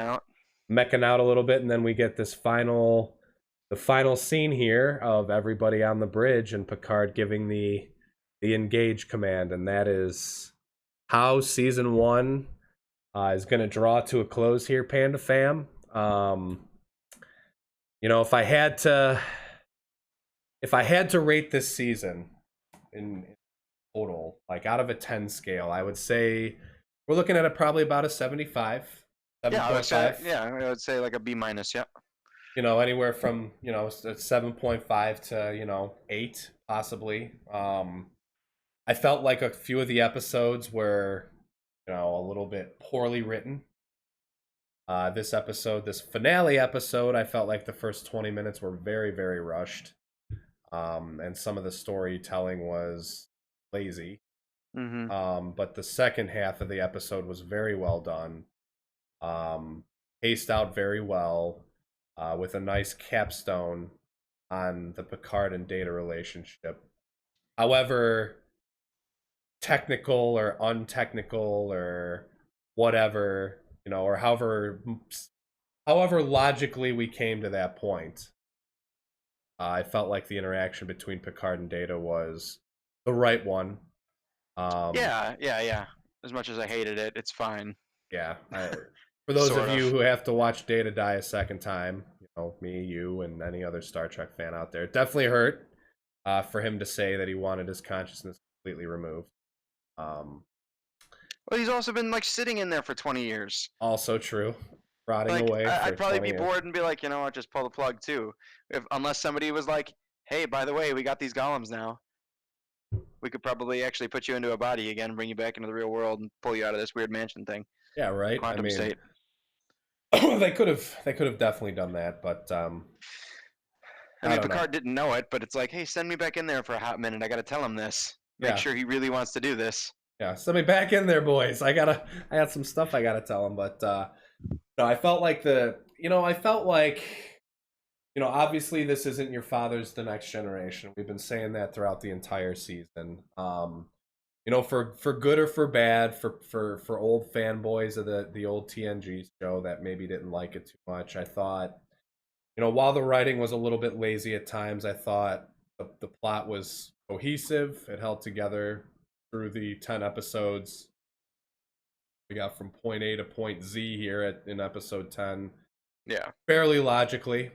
mecking a out. little bit, and then we get the final scene here of everybody on the bridge and Picard giving the engage command, and that is how season 1 is going to draw to a close here, Panda Fam. If I had to rate this season in total, like out of a 10 scale, I would say we're looking at probably about a 75, Yeah, I would say 7.5. like a B minus. Yeah. Anywhere from 7.5 to 8 possibly. I felt like a few of the episodes were a little bit poorly written. This finale episode, I felt like the first 20 minutes were very, very rushed. And some of the storytelling was lazy. Mm-hmm. But the second half of the episode was very well done. Paced out very well, with a nice capstone on the Picard and Data relationship. However technical or untechnical or whatever, or however logically we came to that point, I felt like the interaction between Picard and Data was the right one. Yeah. As much as I hated it, it's fine. Yeah. For those Sort of you of. who have to watch Data die a second time, me, you, and any other Star Trek fan out there, it definitely hurt for him to say that he wanted his consciousness completely removed. Well, he's also been like sitting in there for 20 years. Also true. Rotting Like away. I'd probably 20 be years. bored and be like, what, just pull the plug too. Unless somebody was like, hey, by the way, we got these golems now. We could probably actually put you into a body again, bring you back into the real world, and pull you out of this weird mansion thing. Yeah, right. Quantum state. they could have definitely done that, but I mean, Picard didn't know it, but it's like, hey, send me back in there for a hot minute. I got to tell him this. Make sure he really wants to do this. Yeah, send me back in there, boys. I got some stuff I gotta tell him, but no, I felt like obviously this isn't your father's The Next Generation. We've been saying that throughout the entire season. For good or for bad, for old fanboys of the old TNG show that maybe didn't like it too much, I thought, while the writing was a little bit lazy at times, I thought the plot was cohesive. It held together through the 10 episodes. We got from point A to point Z here in episode 10. Yeah. Fairly logically.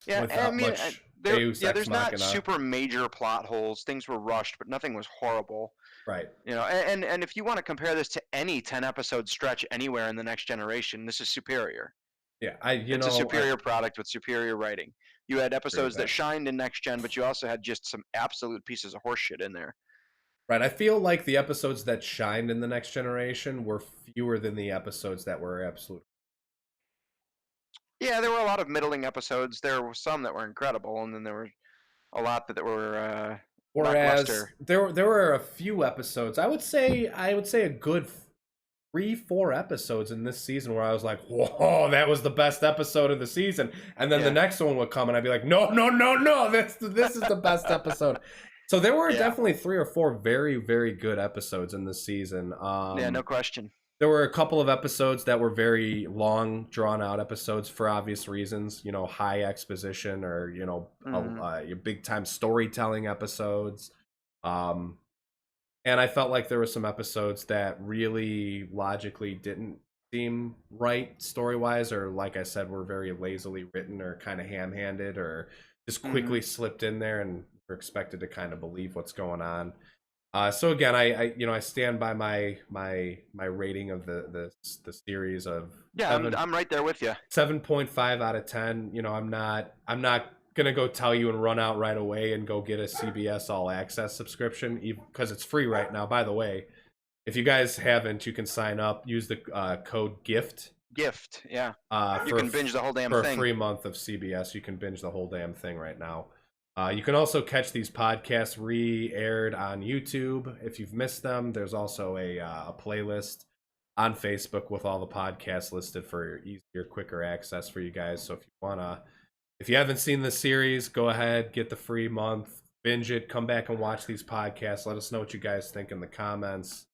Yeah, without much Deus Ex there's not Machina. super major plot holes. Things were rushed, but nothing was horrible. Right. And if you want to compare this to any 10 episode stretch anywhere in The Next Generation, this is superior. Yeah, it's a superior product with superior writing. You had episodes that shined in Next Gen, but you also had just some absolute pieces of horseshit in there. Right. I feel like the episodes that shined in the Next Generation were fewer than the episodes that were absolute. Yeah, there were a lot of middling episodes. There were some that were incredible, and then there were a lot that were Whereas lackluster. there were a few episodes. I would say a good 3-4 episodes in this season where I was like, whoa, that was the best episode of the season. And then the Yeah, next one would come and I'd be like, no, no, no, no, this is the best episode. So there were yeah, definitely 3 or 4 very, very good episodes in this season. yeah. No question. There were a couple of episodes that were very long, drawn out episodes for obvious reasons. High exposition or Hmm. your big time storytelling episodes. Um, and I felt like there were some episodes that really logically didn't seem right story wise, or like I said, were very lazily written or kind of ham handed, or just Hmm. quickly slipped in there and we're expected to kind of believe what's going on. So again, I stand by my rating of the series of Yeah, I'm seven I'm right there with you. 7.5 out of 10. I'm not gonna go tell you and run out right away and go get a CBS All Access subscription because it's free right now. By the way, if you guys haven't, you can sign up. Use the code GIFT Gift. Yeah, uh, you for a, can binge the whole damn for a thing. free month of CBS. You can binge the whole damn thing right now. You can also catch these podcasts re-aired on YouTube if you've missed them. There's also a playlist on Facebook with all the podcasts listed for easier, quicker access for you guys. So if you haven't seen the series, go ahead, get the free month, binge it, come back and watch these podcasts. Let us know what you guys think in the comments.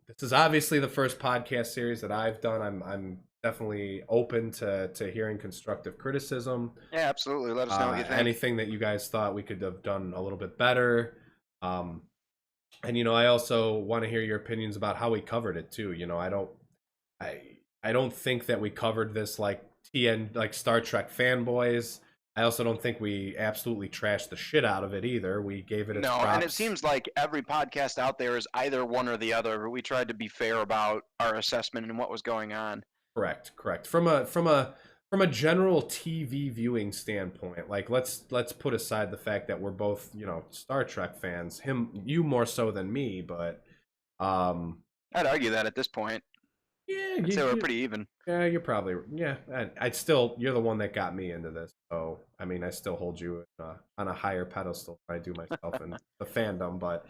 This is obviously the first podcast series that I've done. I'm definitely open to hearing constructive criticism. Yeah, absolutely. Let us know what you think. Anything that you guys thought we could have done a little bit better. Um, and I also want to hear your opinions about how we covered it too. I I don't think that we covered this like like Star Trek fanboys. I also don't think we absolutely trashed the shit out of it either. We gave it its No, and it props. seems like every podcast out there is either one or the other. We tried to be fair about our assessment and what was going on. Correct. From a general TV viewing standpoint, like let's put aside the fact that we're both Star Trek fans. You more so than me, but um, I'd argue that at this point. yeah, I'd say we're pretty even. yeah, you're probably yeah. I'd still you're the one that got me into this, so I mean I still hold you on a higher pedestal than I do myself in the fandom, but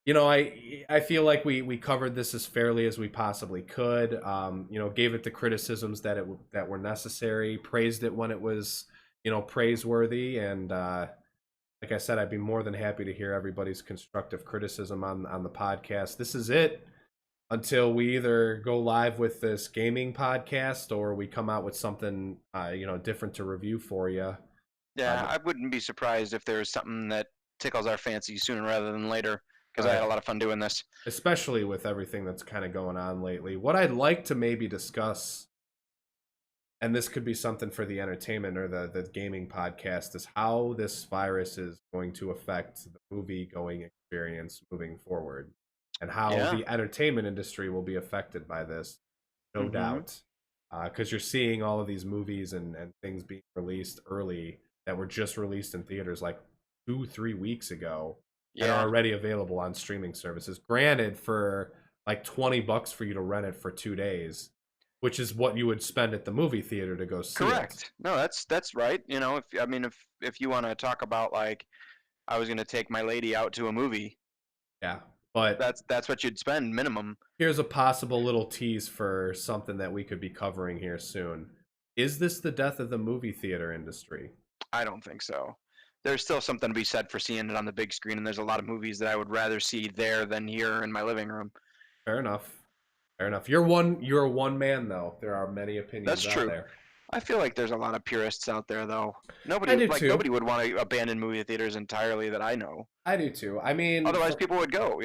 I feel like we covered this as fairly as we possibly could. Gave it the criticisms that were necessary, praised it when it was praiseworthy, and like I said, I'd be more than happy to hear everybody's constructive criticism on the podcast. This is it until we either go live with this gaming podcast or we come out with something different to review for you. Yeah, I wouldn't be surprised if there's something that tickles our fancy sooner rather than later because I Right. had a lot of fun doing this. Especially with everything that's kind of going on lately. What I'd like to maybe discuss, and this could be something for the entertainment or the gaming podcast, is how this virus is going to affect the movie going experience moving forward and how Yeah. the entertainment industry will be affected by this, no Mhm. doubt. Because you're seeing all of these movies and things being released early that were just released in theaters like 2-3 weeks ago and are Yeah. already available on streaming services. Granted, for like $20 for you to rent it for 2 days, which is what you would spend at the movie theater to go see it. Correct. No, that's right. If I mean if you want to talk about like I was going to take my lady out to a movie, Yeah. But that's what you'd spend minimum. here's a possible little tease for something that we could be covering here soon. Is this the death of the movie theater industry? I don't think so. There's still something to be said for seeing it on the big screen, and there's a lot of movies that I would rather see there than here in my living room. Fair enough. Fair enough. You're one man though. There are many That's opinions out true. there. I feel like there's a lot of purists out there, though. I Nobody do like too. nobody would want to abandon movie theaters entirely that I know. I do too. I mean, Otherwise, people would go.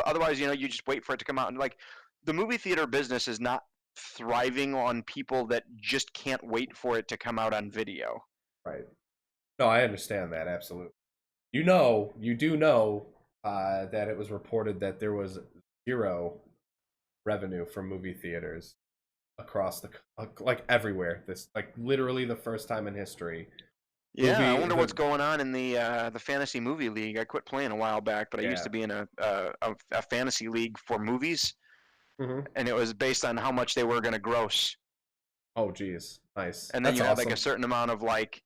Otherwise, you just wait for it to come out. And like, the movie theater business is not thriving on people that just can't wait for it to come out on video. right. No, I understand that absolutely. You do know that it was reported that there was zero revenue from movie theaters across like everywhere. This like literally the first time in history Yeah, I wonder what's The going on in the fantasy movie league. I quit playing a while back, but I used yeah. to be in a fantasy league for movies, Hmm. and it was based on how much they were going to gross. Oh, geez, nice. And then That's you had like a awesome. certain amount of like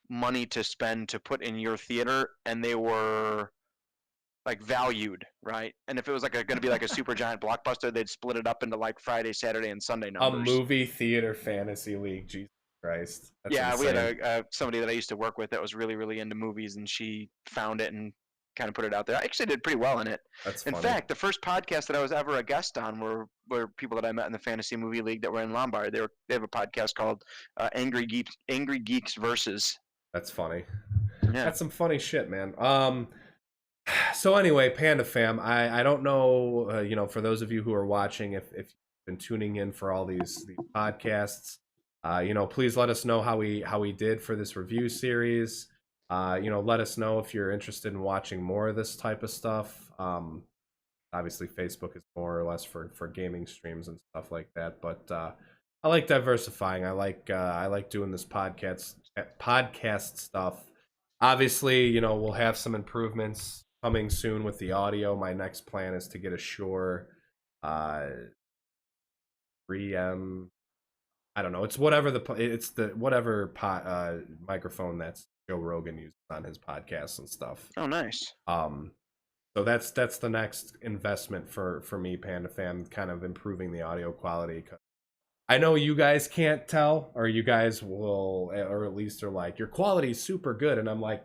money to spend to put in your theater, and they were like valued, right? And if it was like going to be like a super giant blockbuster, they'd split it up into like Friday, Saturday, and Sunday A numbers. movie theater fantasy league. Jesus Christ, that's Yeah, we had insane. somebody that I used to work with that was really really into movies, and she found it and kind of put it out there. I actually did pretty well in it. That's In funny. fact, the first podcast that I was ever a guest on were people that I met in the fantasy movie league that were in Lombard. They have a podcast called Angry Geeks Versus. That's funny. Yeah. That's some funny shit, man. So anyway, Panda Fam, I don't know, for those of you who are watching, if you've been tuning in for all these podcasts, please let us know how we did for this review series. Let us know if you're interested in watching more of this type of stuff. Obviously, Facebook is more or less for gaming streams and stuff like that, but I like diversifying. I like doing this podcast stuff. Obviously, we'll have some improvements coming soon with the audio. My next plan is to get a Shure uh 3M. I don't know. It's the whatever microphone that's Joe Rogan uses on his podcasts and stuff. Oh, nice. Um so that's the next investment for me, Panda Fam, kind of improving the audio quality. I know you guys can't tell, or you guys will, or at least are like, your quality's super good, and I'm like,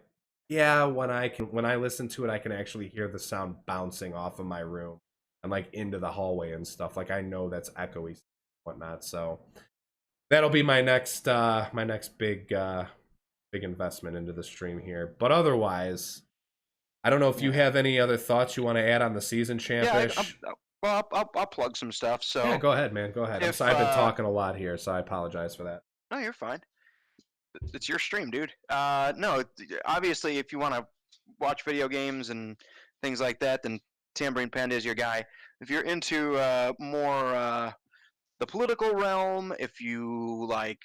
yeah, when I listen to it, I can actually hear the sound bouncing off of my room and like into the hallway and stuff. Like I know that's echoey and whatnot. So that'll be my next big investment into the stream here. But otherwise, I don't know if you Yeah. have any other thoughts you want to add on the season Yeah. champish. Well, I'll plug some stuff. Yeah, So go ahead, man. Go ahead. I'm if sorry I've been talking a lot here, so I apologize for that. no, you're fine. It's your stream, dude. No, obviously, if you want to watch video games and things like that, then Tambourine Panda is your guy. If you're into more the political realm, if you like,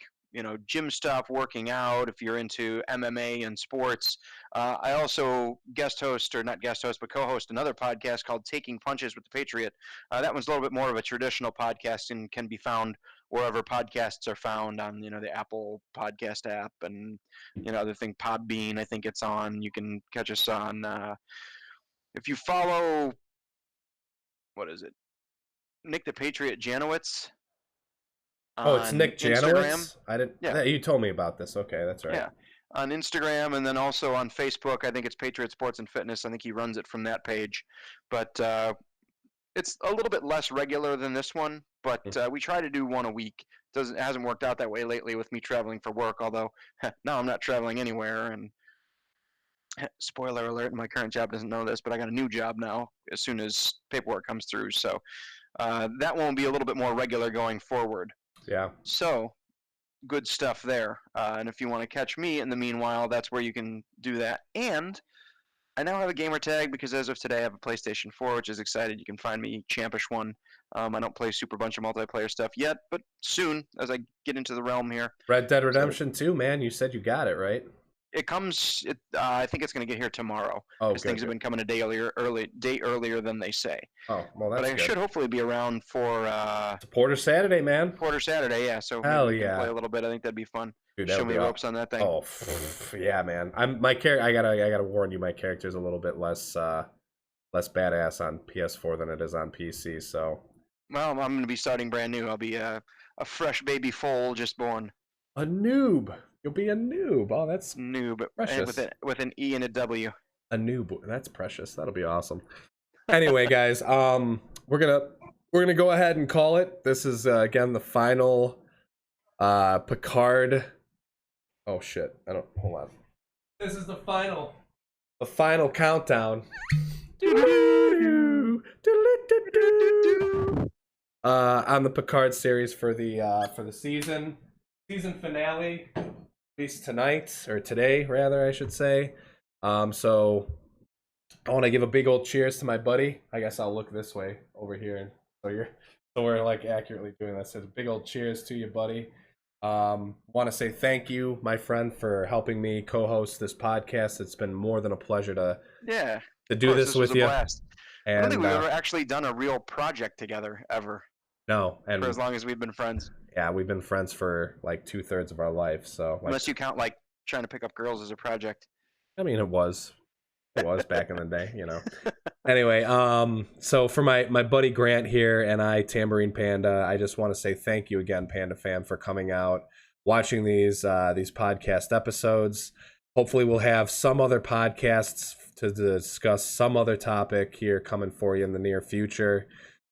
gym stuff, working out, if you're into MMA and sports, I also guest host, or not guest host, but co-host another podcast called Taking Punches with the Patriot. That one's a little bit more of a traditional podcast and can be found wherever podcasts are found on, the Apple podcast app and, other thing, Podbean, I think it's on. You can catch us on, if you follow, what is it? Nick the Patriot Janowitz Oh, it's on Nick Instagram. Janowitz? I didn't. Yeah, Yeah, you told me about this. Okay, that's right. yeah, on Instagram, and then also on Facebook. I think it's Patriot Sports and Fitness. I think he runs it from that page, but it's a little bit less regular than this one. But we try to do one a week. It hasn't worked out that way lately with me traveling for work. Although now I'm not traveling anywhere, and spoiler alert, my current job doesn't know this, but I got a new job now as soon as paperwork comes through. So that one will be a little bit more regular going forward. Yeah. So good stuff there. And if you want to catch me in the meanwhile, that's where you can do that. And I now have a gamer tag because as of today, I have a PlayStation 4, which is excited. You can find me Champish One. I don't play super bunch of multiplayer stuff yet, but soon as I get into the realm here. Red Dead So Redemption 2, man. You said you got it, right? it comes. I think it's going to get here tomorrow Oh, because good, things have good. been coming a day earlier than they say. Oh, well, But that's I good. should hopefully be around for It's a Porter Saturday, man. Porter Saturday. Yeah, so Hell maybe we can yeah. play a little bit. I think that'd be fun. Dude, that Show would me be the ropes on that thing. Oh, yeah, man. I gotta warn you, my character's a little bit less badass on PS4 than it is on PC. So Well, I'm going to be starting brand new. I'll be a fresh baby foal just born. a noob. You'll be a noob. Oh, that's Noob. precious. With an E and a W. A noob. That's precious. That'll be awesome. Anyway, guys, we're gonna go ahead and call it. This is again the final Picard. Oh shit! I don't. Hold on. This is the final countdown. On the Picard series for the season finale, at least tonight or today, rather, I should say. So I want to give a big old cheers to my buddy. I guess I'll look this way over here, so we're like accurately doing this. So a big old cheers to you, buddy. Want to say thank you, my friend, for helping me co-host this podcast. It's been more than a pleasure Yeah, to of do course, this this was with a you. blast. I don't think And we've ever actually done a real project together ever no, for and as long as we've been friends. yeah, we've been friends for like 2/3 of our life. So like, Unless you count like trying to pick up girls as a project. I mean, it was back in the day. Anyway, so for my buddy Grant here and I, Tambourine Panda, I just want to say thank you again, Panda Fam, for coming out, watching these podcast episodes. Hopefully, we'll have some other podcasts to discuss some other topic here coming for you in the near future.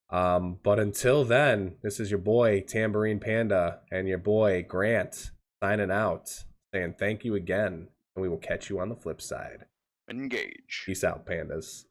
But until then, this is your boy Tambourine Panda and your boy Grant signing out, saying thank you again, and we will catch you on the flip side. Engage. Peace out, pandas.